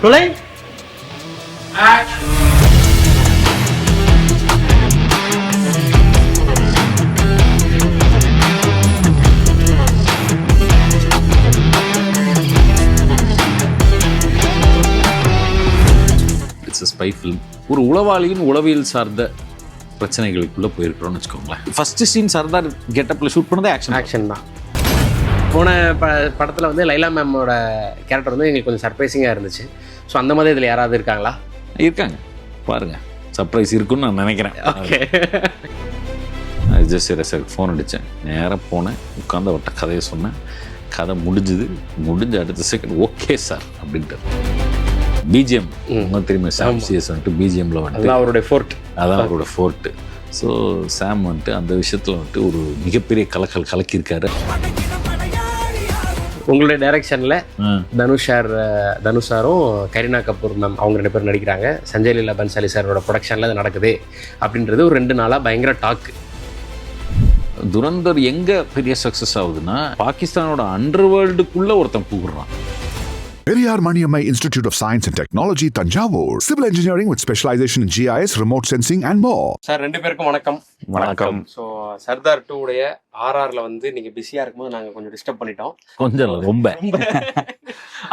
Rolling. Action. It's spy film. ஒரு உளவாளியின் உளவியல் சார்ந்த பிரச்சனைகளுக்குள்ளே போயிருக்கிறோம்னு வச்சுக்கோங்களேன். ஃபர்ஸ்ட் சீன் சர்தார் கெட்டப்பில் ஷூட் பண்ணதே ஆக்ஷன் தான். போன படத்தில் வந்து லைலா மேமோட கேரக்டர் வந்து எங்களுக்கு கொஞ்சம் சர்ப்ரைசிங்காக இருந்துச்சு. ஸோ அந்த மாதிரி இதில் யாராவது இருக்காங்களா? இருக்காங்க, பாருங்க, சர்ப்ரைஸ் இருக்குன்னு நான் நினைக்கிறேன். ஓகே. சார் ஃபோன் அடித்தேன், நேராக போனேன், உட்காந்து அவர்கிட்ட கதையை சொன்னேன். கதை முடிஞ்ச அடுத்த செகண்ட் ஓகே சார் அப்படின்ட்டு. பிஜிஎம் தெரியுமா, சாம் சிஎஸ் வந்துட்டு பிஜிஎம்ல வந்துட்டு அவருடைய ஃபோர்ட், அதான் அவரோட ஃபோர்ட்டு. ஸோ சாம் வந்துட்டு அந்த விஷயத்தில் வந்துட்டு ஒரு மிகப்பெரிய கலக்கியிருக்காரு. உங்களுடைய டைரக்ஷனில் தனுஷாரும் கரீனா கபூர் மேம் அவங்க 2 பேரும் நடிக்கிறாங்க. சஞ்சய் லீலா பன்சாலி சாரோட ப்ரொடக்ஷனில் அது நடக்குது அப்படின்றது ஒரு 2 நாளாக பயங்கர டாக்கு. துரந்தர் எங்கே பெரிய சக்ஸஸ் ஆகுதுன்னா, பாகிஸ்தானோட அண்டர் வேர்ல்டுக்குள்ளே ஒருத்தன் கூடுறான். Periyar Maniammai Institute of Science and Technology, Tanjavur. Civil engineering with specialization in GIS, remote sensing and more. Sir 2 பேருக்கும் வணக்கம். வணக்கம். ஸோ சர்தார் 2 உடைய RRல வந்து நீங்கள் பிஸியாக இருக்கும்போது நாங்கள் கொஞ்சம் டிஸ்டர்ப் பண்ணிட்டோம். கொஞ்சம் ரொம்ப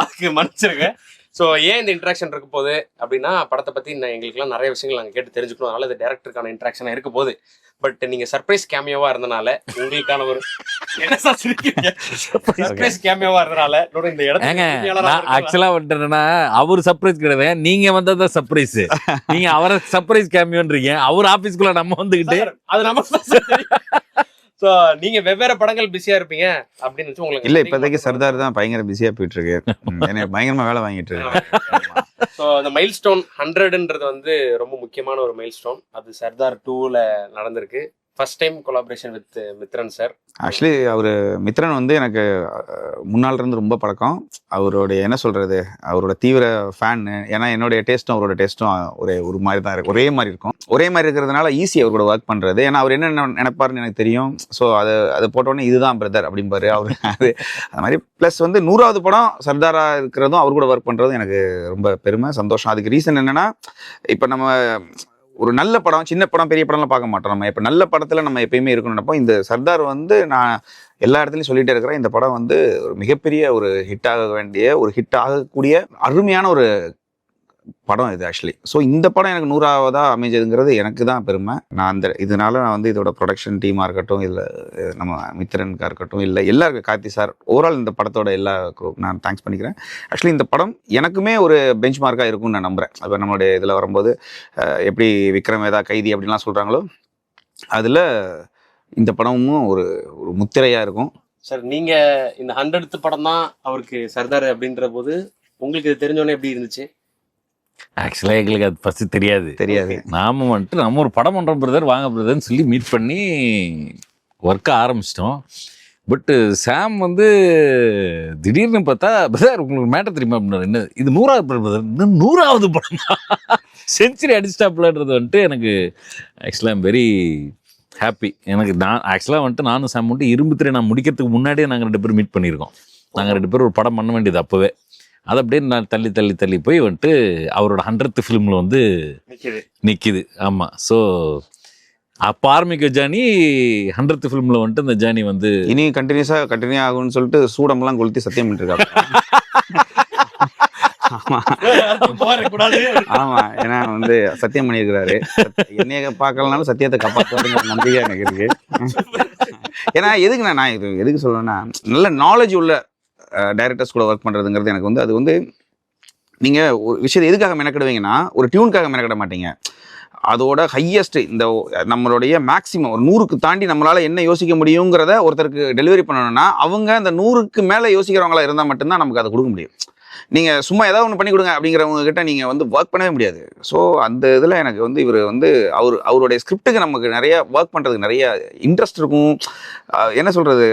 அதுக்கு மன்னிச்சிருங்க. ஸோ ஏன் இந்த இன்ட்ராக்ஷன் இருக்க போகுது அப்படின்னா, படத்தை பற்றி எங்களுக்குலாம் நிறைய விஷயங்கள் நாங்கள் கேட்டு தெரிஞ்சுக்கணும். அதனால இது டேரக்டருக்கான இன்ட்ராக்ஷனாக இருக்க போகுது. பட் நீங்கள் சர்ப்ரைஸ் கேமியோவாக இருந்தனால உங்களுக்கான ஒரு சர்ப்ரைஸ் கேமியோவாக இருந்தனால இந்த இடத்துல ஆக்சுவலாக வந்துட்டுன்னா அவர் சர்ப்ரைஸ் கிடையாது, நீங்க வந்ததான் சர்ப்ரைஸ். நீங்க அவரை சர்ப்ரைஸ் கேமியோன்றீங்க, அவர் ஆபீஸ்க்குள்ள நம்ம வந்துகிட்டு அது நம்ம. ஸோ நீங்க வெவ்வேறு படங்கள் பிஸியா இருப்பீங்க அப்படின்னு வச்சு உங்களுக்கு இல்ல, இப்போதைக்கு சர்தார் தான் பயங்கர பிஸியா போயிட்டு இருக்கு. எனக்கு பயங்கரமா வேலை வாங்கிட்டு இருக்கு. ஸோ அந்த மைல் ஸ்டோன் 100ன்றது வந்து ரொம்ப முக்கியமான ஒரு மைல் ஸ்டோன். அது சர்தார் 2ல நடந்திருக்கு. First time collaboration with Mithran sir. Actually அவர் மித்ரன் வந்து எனக்கு முன்னாள் இருந்து ரொம்ப பழக்கம். அவருடைய என்ன சொல்றது, அவரோட தீவிர ஃபேன். ஏன்னா என்னுடைய டேஸ்ட்டும் அவரோட டேஸ்ட்டும் ஒரு மாதிரி தான் இருக்கும், ஒரே மாதிரி இருக்கும். ஒரே மாதிரி இருக்கிறதுனால ஈஸி அவர் கூட ஒர்க் பண்ணுறது. ஏன்னா அவர் என்ன நினைப்பாருன்னு எனக்கு தெரியும். ஸோ அதை போட்டோன்னே இதுதான் பிரதர் அப்படிம்பாரு அவர். அது மாதிரி ப்ளஸ் வந்து 100வது படம் சர்தாராக இருக்கிறதும் அவர் கூட ஒர்க் பண்ணுறதும் எனக்கு ரொம்ப பெருமை, சந்தோஷம். அதுக்கு ரீசன் என்னென்னா, இப்போ நம்ம ஒரு நல்ல படம், சின்ன படம், பெரிய படம்லாம் பார்க்க மாட்டோம். நம்ம இப்போ நல்ல படத்தில் நம்ம எப்பயுமே இருக்கணும் நினைப்போம். இந்த சர்தார் வந்து நான் எல்லா இடத்துலையும் சொல்லிகிட்டே இருக்கிறேன், இந்த படம் வந்து ஒரு மிகப்பெரிய ஒரு ஹிட் ஆகக்கூடிய அருமையான ஒரு படம் இது ஆக்சுவலி. ஸோ இந்த படம் எனக்கு 100ஆவதா அமைஞ்சதுங்கிறது எனக்கு தான் பெருமை. நான் இதனால நான் வந்து இதோட ப்ரொடக்ஷன் டீமாக இருக்கட்டும், இல்லை நம்ம மித்ரனுக்காக இருக்கட்டும், இல்லை எல்லாருக்கும், கார்த்தி சார், ஓவரால் இந்த படத்தோட எல்லா நான் தேங்க்ஸ் பண்ணிக்கிறேன். ஆக்சுவலி இந்த படம் எனக்குமே ஒரு பெஞ்ச் மார்க்காக இருக்கும்னு நான் நம்புகிறேன். இப்போ நம்மளுடைய இதில் வரும்போது எப்படி விக்ரம் வேதா, கைதி அப்படின்லாம் சொல்கிறாங்களோ, அதில் இந்த படமும் ஒரு முத்திரையாக இருக்கும். சார் நீங்கள் இந்த 100th படம் தான் அவருக்கு சர்தார் அப்படின்ற போது உங்களுக்கு இது தெரிஞ்சோன்னே எப்படி இருந்துச்சு? ஆக்சுவலாக எங்களுக்கு அது ஃபர்ஸ்ட் தெரியாது. நாம வந்துட்டு நம்ம ஒரு படம் பண்ணுறோம் பிரதர், வாங்க பிரதர்ன்னு சொல்லி மீட் பண்ணி ஒர்க்கை ஆரம்பிச்சிட்டோம். பட்டு சாம் வந்து திடீர்னு பார்த்தா, பிரதர் உங்களுக்கு மேட்டர் தெரியுமா அப்படின்னா, என்ன இது 100வது படம் பிரதர், இன்னும் 100வது படம் செஞ்சுரி அடிச்சிட்டாப்லன்றது வந்துட்டு எனக்கு ஆக்சுவலாக ஐம் வெரி ஹாப்பி. எனக்கு நான் ஆக்சுவலாக வந்துட்டு நானும் சாம் வந்துட்டு இரும்புத்திரை நான் முடிக்கிறதுக்கு முன்னாடியே நாங்கள் 2 பேரும் மீட் பண்ணியிருக்கோம். நாங்கள் 2 பேரும் ஒரு படம் பண்ண வேண்டியது அப்போவே. அது அப்படியே நான் தள்ளி போய் வந்துட்டு அவரோட 100th ஃபிலிமில் வந்து நிற்கிது. ஆமாம். ஸோ அப்போ ஆரம்பிக்க ஜேர்னி 100th ஃபிலிமில் வந்துட்டு இந்த ஜேர்னி வந்து இனி கண்டினியூ ஆகும்னு சொல்லிட்டு சூடமெல்லாம் கொளுத்தி சத்தியம் பண்ணிருக்காங்க. ஆமா, ஏன்னா வந்து சத்தியம் பண்ணியிருக்கிறாரு, என்னைய பார்க்கலனாலும் சத்தியத்தை காப்பாற்றுவாருங்கிற நம்பிக்கை எனக்கு இருக்கு. ஏன்னா நான் எதுக்கு சொல்றேன்னா, நல்ல நாலேஜ் உள்ள டைரக்டர்ஸ் கூட ஒர்க் பண்ணுறதுங்கிறது எனக்கு வந்து, அது வந்து நீங்கள் ஒரு விஷயத்தை எதுக்காக மெனக்கிடுவீங்கன்னா, ஒரு டியூனுக்காக மெனக்கிட மாட்டீங்க. அதோட ஹையஸ்ட் இந்த நம்மளுடைய மேக்ஸிமம் ஒரு 100க்கு தாண்டி நம்மளால் என்ன யோசிக்க முடியுங்கிறத ஒருத்தருக்கு டெலிவரி பண்ணணும்னா, அவங்க அந்த 100க்கு மேலே யோசிக்கிறவங்களா இருந்தால் மட்டும்தான் நமக்கு அதை கொடுக்க முடியும். நீங்கள் சும்மா ஏதாவது ஒன்று பண்ணி கொடுங்க அப்படிங்கிறவங்க கிட்ட நீங்கள் வந்து ஒர்க் பண்ணவே முடியாது. ஸோ அந்த இதில் எனக்கு வந்து இவர் வந்து அவருடைய ஸ்கிரிப்டுக்கு நமக்கு நிறைய ஒர்க் பண்ணுறதுக்கு நிறைய இன்ட்ரெஸ்ட் இருக்கும். என்ன சொல்கிறது,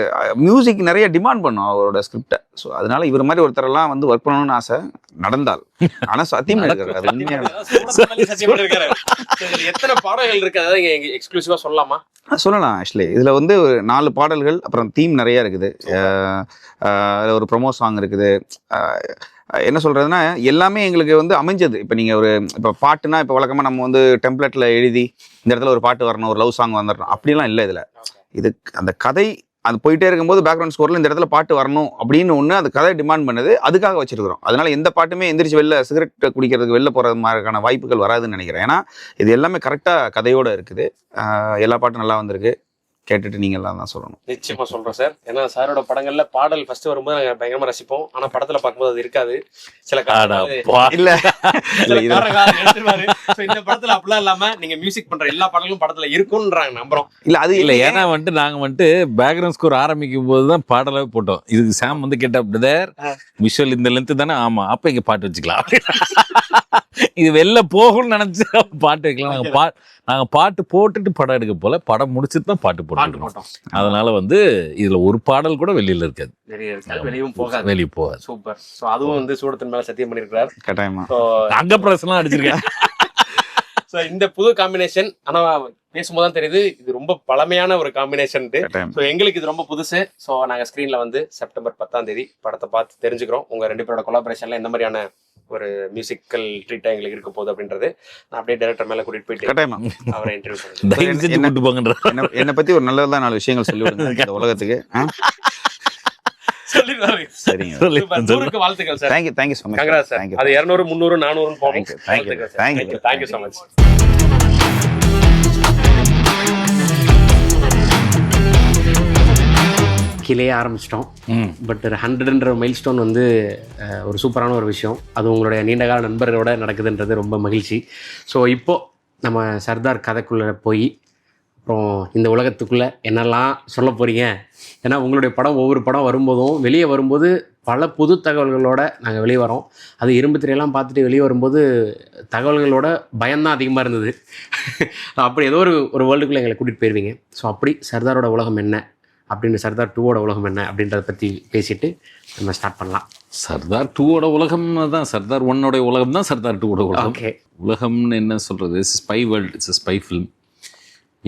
மியூசிக் நிறைய டிமாண்ட் பண்ணும் அவரோட ஸ்கிரிப்டை. ஸோ அதனால இவர் மாதிரி ஒருத்தரெல்லாம் வந்து ஒர்க் பண்ணணும்னு ஆசை, நடந்தால். ஆனால் சத்தியம் இருக்காரு, அது உண்மையான எத்தனை பாடல்கள் இருக்கு, அதாவது எக்ஸ்க்ளூசிவா சொல்லலாமா? சொல்லலாம். ஆக்சுவலி இதில் வந்து 4 பாடல்கள், அப்புறம் தீம் நிறையா இருக்குது, ஒரு ப்ரொமோ சாங் இருக்குது. என்ன சொல்கிறதுனா எல்லாமே எங்களுக்கு வந்து அமைஞ்சது. இப்போ நீங்கள் இப்போ பாட்டுனா இப்போ வழக்கமாக நம்ம வந்து டெம்ப்ளேட்டில் எழுதி இந்த இடத்துல ஒரு பாட்டு வரணும், ஒரு லவ் சாங் வந்துடணும், அப்படிலாம் இல்லை இதில். இது அந்த கதை அது போயிட்டே இருக்கும்போது பேக்ரவுண்ட் ஸ்கோரில் இந்த இடத்துல பாட்டு வரணும் அப்படின்னு ஒன்று அந்த கதை டிமாண்ட் பண்ணுது, அதுக்காக வச்சிருக்கிறோம். அதனால எந்த பாட்டுமே எந்திரிச்சு வெளில சிகரெட் குடிக்கிறதுக்கு வெளில போகிறது மாதிரியான வாய்ப்புகள் வராதுன்னு நினைக்கிறேன். ஏன்னா இது எல்லாமே கரெக்டாக கதையோடு இருக்குது. எல்லா பாட்டும் நல்லா வந்திருக்கு. கேட்டுட்டு நீங்க எல்லாம் தான் சொல்லணும். நிச்சயமா சொல்றோம் சார். ஏன்னா சாரோட படங்கள்ல பாடல் ஃபர்ஸ்ட் வரும்போது நாங்க பயங்கரமா ரசிப்போம். ஆனா படத்துல பார்க்கும்போது அது இருக்காது. சில இல்ல இந்த படத்துல அப்படிலாம் இல்லாம நீங்க மியூசிக் பண்ற எல்லா பாடலும் படத்துல இருக்கும்ன்றாங்க, நம்புறோம். இல்ல அது இல்ல, ஏன்னா நாங்க பேக்ரவுண்ட் ஸ்கோர் ஆரம்பிக்கும் போதுதான் பாடலே போட்டோம். இதுக்கு சாம் கேட்ட பிரதர் விஷுவல் இந்த லென்த் தானே, ஆமா அப்ப இங்க பாட்டு வச்சுக்கலாம். இது வெளில போகும்னு நினைச்சு பாட்டு வைக்கலாம். நாங்க பாட்டு போட்டுட்டு படம் எடுக்க போல, படம் முடிச்சுட்டு தான் பாட்டு போட்டோம். அதனால இதுல ஒரு பாடல் கூட வெளியில இருக்காது, வெளியே போகாது. சூப்பர். சோ அதுவும் சூடத்தின் மேல சத்தியம் பண்ணிருக்காரு. கட்டாயமா அங்க பிரச்சனை அடிச்சிருக்கேன். சோ இந்த புது காம்பினேஷன், ஆனா பேசும்போது தான் தெரியுது இது ரொம்ப பழமையான ஒரு காம்பினேஷன். சோ எங்களுக்கு இது ரொம்ப புதுசு. சோ நாங்க ஸ்கிரீன்ல செப்டம்பர் 10 படத்தை பார்த்து தெரிஞ்சுக்கிறோம். உங்க 2 பேரோட கொலாபரேஷன்ல எந்த மாதிரியான ஒரு மியூசிக்கல் ட்ரீட்டா எங்களுக்கு இருக்க போகுது அப்படின்றது நான் அப்படியே டைரக்டர் மேல கூட்டிட்டு போயிட்டு அவரை இன்டர்வியூ பண்ணுறேன். என்னை பத்தி ஒரு நல்லதா 4 விஷயங்கள் சொல்லி விடுங்க இந்த உலகத்துக்கு. சரிங்க, வாழ்த்துக்கள் sir. Thank you so much. Congrats sir. அது 200 300 400 போகும். Thank you so much. கீழே ஆரம்பிச்சிட்டோம். பட் 100ன்ற மைல் ஸ்டோன் ஒரு சூப்பரான ஒரு விஷயம். அது உங்களுடைய நீண்டகால நண்பர்களோட நடக்குதுன்றது ரொம்ப மகிழ்ச்சி. ஸோ இப்போது நம்ம சர்தார் கதைக்குள்ளே போய் அப்புறம் இந்த உலகத்துக்குள்ளே என்னெல்லாம் சொல்ல போகிறீங்க, ஏன்னா உங்களுடைய படம் ஒவ்வொரு படம் வரும்போதும் வெளியே வரும்போது பல புது தகவல்களோடு நாங்கள் வெளியே வரோம். அது இரும்பு திரையெல்லாம் பார்த்துட்டு வெளியே வரும்போது தகவல்களோட பயம்தான் அதிகமாக இருந்தது. அப்படி ஏதோ ஒரு வேர்ல்டுக்குள்ளே எங்களை கூட்டிகிட்டு போயிடுவீங்க. ஸோ அப்படி சர்தாரோட உலகம் என்ன அப்படின்னு, சர்தார் 2ஓட உலகம் என்ன அப்படின்றத பற்றி பேசிட்டு நம்ம ஸ்டார்ட் பண்ணலாம். சர்தார் 2ஓட உலகம் தான் சர்தார் 1ஓட உலகம் தான் சர்தார் 2ஓட உலகம். ஓகே, உலகம்னு என்ன சொல்கிறது, spy world, it's spy film.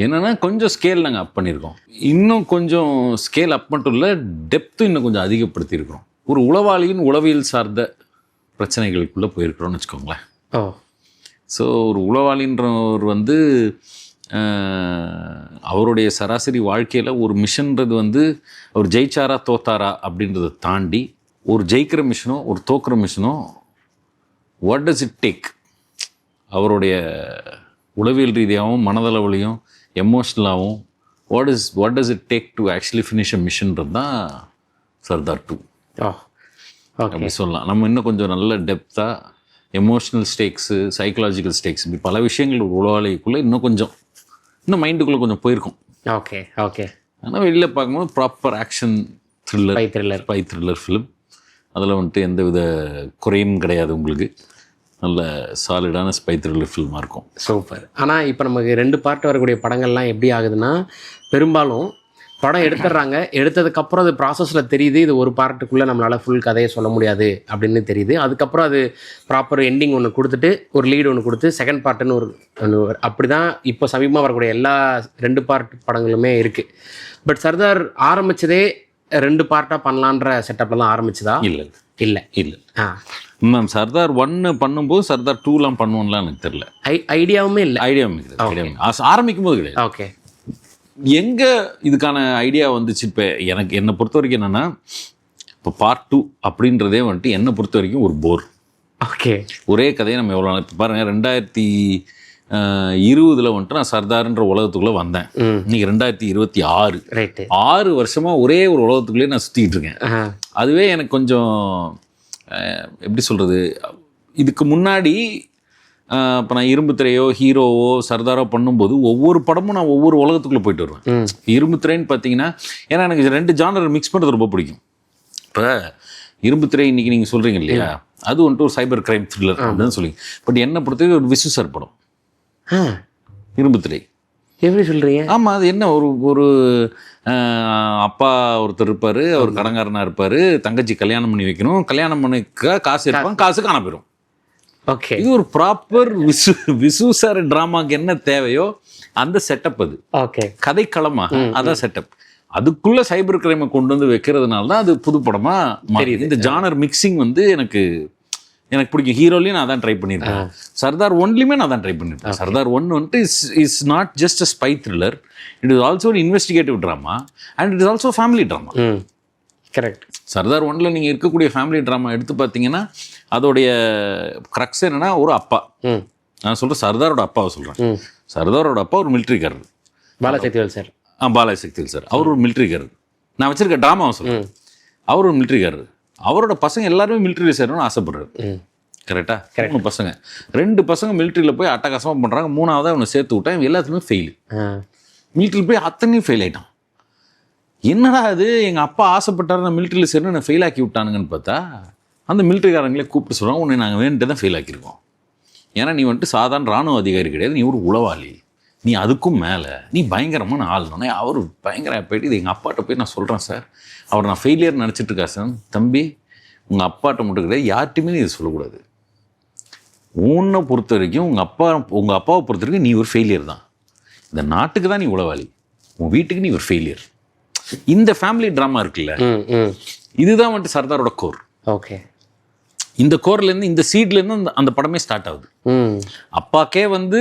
என்னென்னா கொஞ்சம் ஸ்கேல் நாங்கள் அப் பண்ணியிருக்கோம். இன்னும் கொஞ்சம் ஸ்கேல் அப் மட்டும் இல்லை, டெப்த்தும் இன்னும் கொஞ்சம் அதிகப்படுத்தியிருக்கிறோம். ஒரு உளவாளியின் உளவியல் சார்ந்த பிரச்சனைகளுக்குள்ளே போயிருக்கிறோம்னு வச்சுக்கோங்களேன். ஸோ ஒரு உளவாளின்றவர் அவருடைய சராசரி வாழ்க்கையில் ஒரு மிஷன்றது அவர் ஜெயிச்சாரா தோத்தாரா அப்படின்றத தாண்டி ஒரு ஜெயிக்கிற மிஷனோ ஒரு தோக்குற மிஷனோ வாட் டஸ் இட் டேக், அவருடைய உளவியல் ரீதியாகவும் மனதளவுலையும் எமோஷ்னலாகவும் what does it take to actually finish a மிஷன்றது தான் சர்தார் 2 அப்படி சொல்லலாம். நம்ம இன்னும் கொஞ்சம் நல்ல டெப்த்தாக எமோஷ்னல் ஸ்டேக்ஸு, சைக்கலாஜிக்கல் ஸ்டேக்ஸ், இப்படி பல விஷயங்கள் ஒரு உளவாளிக்குள்ளே இன்னும் மைண்டுக்குள்ளே கொஞ்சம் போயிருக்கும். Okay okay. ஆனால் வெளியில் பார்க்கும்போது proper action spy thriller film. அதில் எந்த வித குறையும் கிடையாது. உங்களுக்கு நல்ல சாலிடான ஸ்பை த்ரில்லர் ஃபில்மாக இருக்கும். சூப்பர். ஆனால் இப்போ நமக்கு 2 பார்ட் வரக்கூடிய படங்கள்லாம் எப்படி ஆகுதுன்னா, பெரும்பாலும் படம் எடுத்துடுறாங்க, எடுத்ததுக்கப்புறம் அது ப்ராசஸில் தெரியுது இது ஒரு பார்ட்டுக்குள்ளே நம்மளால் ஃபுல் கதையை சொல்ல முடியாது அப்படின்னு தெரியுது. அதுக்கப்புறம் அது ப்ராப்பர் எண்டிங் ஒன்று கொடுத்துட்டு ஒரு லீடு ஒன்று கொடுத்து செகண்ட் பார்ட்டுன்னு ஒன்று அப்படி தான் இப்போ சமீபமாக வரக்கூடிய எல்லா 2 பார்ட் படங்களுமே இருக்குது. பட் சர்தார் ஆரம்பித்ததே 2 பார்ட்டாக பண்ணலான்ற செட்டப்பில் தான் ஆரம்பிச்சுதா? இல்லை. மேம் சர்தார் 1 பண்ணும்போது சர்தார் 2லாம் பண்ணுவோம்லாம் எனக்கு தெரியல. ஐடியாவுமே இல்லை. ஆரம்பிக்கும் போது கிடையாது. ஓகே. எங்கே இதுக்கான ஐடியா வந்துச்சு? இப்போ என்னை பொறுத்த வரைக்கும் என்னென்னா, இப்போ பார்ட் 2 அப்படின்றதே என்னை பொறுத்த வரைக்கும் ஒரு போர். ஓகே. ஒரே கதையை நம்ம எவ்வளோ நாள் இப்போ பாருங்கள், 2020 நான் சர்தார்ன்ற உலகத்துக்குள்ளே வந்தேன். இன்னைக்கு 2026. ரைட்டு. 6 வருஷமாக ஒரே ஒரு உலகத்துக்குள்ளேயே நான் சுற்றிக்கிட்டு இருக்கேன். அதுவே எனக்கு கொஞ்சம் எப்படி சொல்கிறது, இதுக்கு முன்னாடி இப்போ நான் இரும்பு திரையோ ஹீரோவோ சர்தாரோ பண்ணும்போது ஒவ்வொரு படமும் நான் ஒவ்வொரு உலகத்துக்குள்ளே போயிட்டு வருவேன். இரும்பு திரைன்னு பார்த்தீங்கன்னா, ஏன்னா எனக்கு 2 ஜானர் மிக்ஸ் பண்ணுறது ரொம்ப பிடிக்கும். இப்போ இரும்பு திரை இன்றைக்கி நீங்கள் சொல்கிறீங்க இல்லையா, அது ஒரு சைபர் கிரைம் த்ரில்லர் அப்படின்னு சொல்லி. பட் என்னை பொறுத்தவரை ஒரு விசு சார் படம் இரும்பு திரை. எப்படி சொல்கிறீங்க? ஆமாம், அது என்ன ஒரு அப்பா ஒருத்தர் இருப்பார், அவர் கடங்காரனாக இருப்பார், தங்கச்சி கல்யாணம் பண்ணி வைக்கணும், கல்யாணம் பண்ணிக்க காசு இருப்பாங்க, காசு காண போயிடும். ஓகே. இது ஒரு ப்ராப்பர் விசு சார் ட்ராமாக்கு என்ன தேவையோ அந்த செட்டப். அது ஓகே. கதைக்களமாக அதான் செட்டப். அதுக்குள்ள சைபர் கிரைமை கொண்டு வந்து வைக்கிறதுனால தான் அது புது படமா தெரியுது. இந்த ஜானர் மிக்சிங் வந்து எனக்கு பிடிக்கும். ஹீரோலையும் நான் தான் ட்ரை பண்ணியிருக்கேன், சர்தார் ஒன்லையுமே நான் தான் ட்ரை பண்ணியிருக்கேன். சர்தார் ஒன் வந்துட்டு is not just a spy thriller, it is also ஒரு investigative drama and it is also family drama. Correct. Sardar ஒன்ல நீங்கள் இருக்கக்கூடிய ஃபேமிலி ட்ராமா எடுத்து பார்த்தீங்கன்னா அதோடைய க்ரக்ஸ் என்னன்னா, ஒரு அப்பா, நான் சொல்கிறேன் சர்தாரோட அப்பாவை சொல்கிறேன். சர்தாரோட அப்பா ஒரு மிலிட்ரிக்காரர், பாலாசக்திவேல் சார். பாலாசக்திவேல் சார். அவர் ஒரு மிலிட்ரிக்காரர். நான் வச்சிருக்க ட்ராமாவை சொல்கிறேன். அவர் ஒரு மிலிட்ரிக்காரர். அவரோட பசங்க எல்லாருமே மிலிட்ரியில் சேரணும்னு ஆசைப்படுறாரு. கரெக்டா? 3 பசங்க, 2 பசங்க மிலிட்ரியில் போய் அட்டகாசமாக பண்ணுறாங்க, 3ஆவதாக அவனை சேர்த்து விட்டான். இவன் எல்லாத்துலேயுமே ஃபெயிலு. மிலிட்ரியில் போய் அத்தனையும் ஃபெயில் ஆகிட்டான். என்னடா அது, எங்கள் அப்பா ஆசைப்பட்டார் நான் மிலிட்ரியில் சேரணும், என்னை ஃபெயில் ஆக்கி விட்டானுங்கன்னு பார்த்தா அந்த மிலிட்ரிக்காரங்களே கூப்பிட்டு சொல்கிறாங்க, உன்னை நாங்கள் வேணுட்டு தான் ஃபெயில் ஆக்கியிருக்கோம். ஏன்னா நீ வந்துட்டு சாதாரண ராணுவ அதிகாரி கிடையாது, நீ ஒரு உளவாளி, நீ அதுக்கும் மேலே நீ பயங்கரமான ஆள்னே. அவர் பயங்கர போயிட்டு இது எங்கள் அப்பாட்ட போய் நான் சொல்கிறேன் சார், அவர் நான் ஃபெயிலியர் நினச்சிட்டு இருக்கா சார். தம்பி, உங்கள் அப்பாட்ட மட்டும் கிடையாது, யார்ட்டையுமே நீ இதை சொல்லக்கூடாது. உன்னை பொறுத்த வரைக்கும் உங்கள் அப்பாவை பொறுத்த வரைக்கும் நீ ஒரு ஃபெயிலியர் தான். இந்த நாட்டுக்கு தான் நீ உளவாளி, உன் வீட்டுக்கு நீ ஒரு ஃபெயிலியர். இந்த ஃபேமிலி ட்ராமா இருக்குல்ல, இதுதான் வந்துட்டு சர்தாரோட கோர். ஓகே. இந்த கோர்லேருந்து, இந்த சீட்லேருந்து அந்த படமே ஸ்டார்ட் ஆகுது. அப்பாக்கே வந்து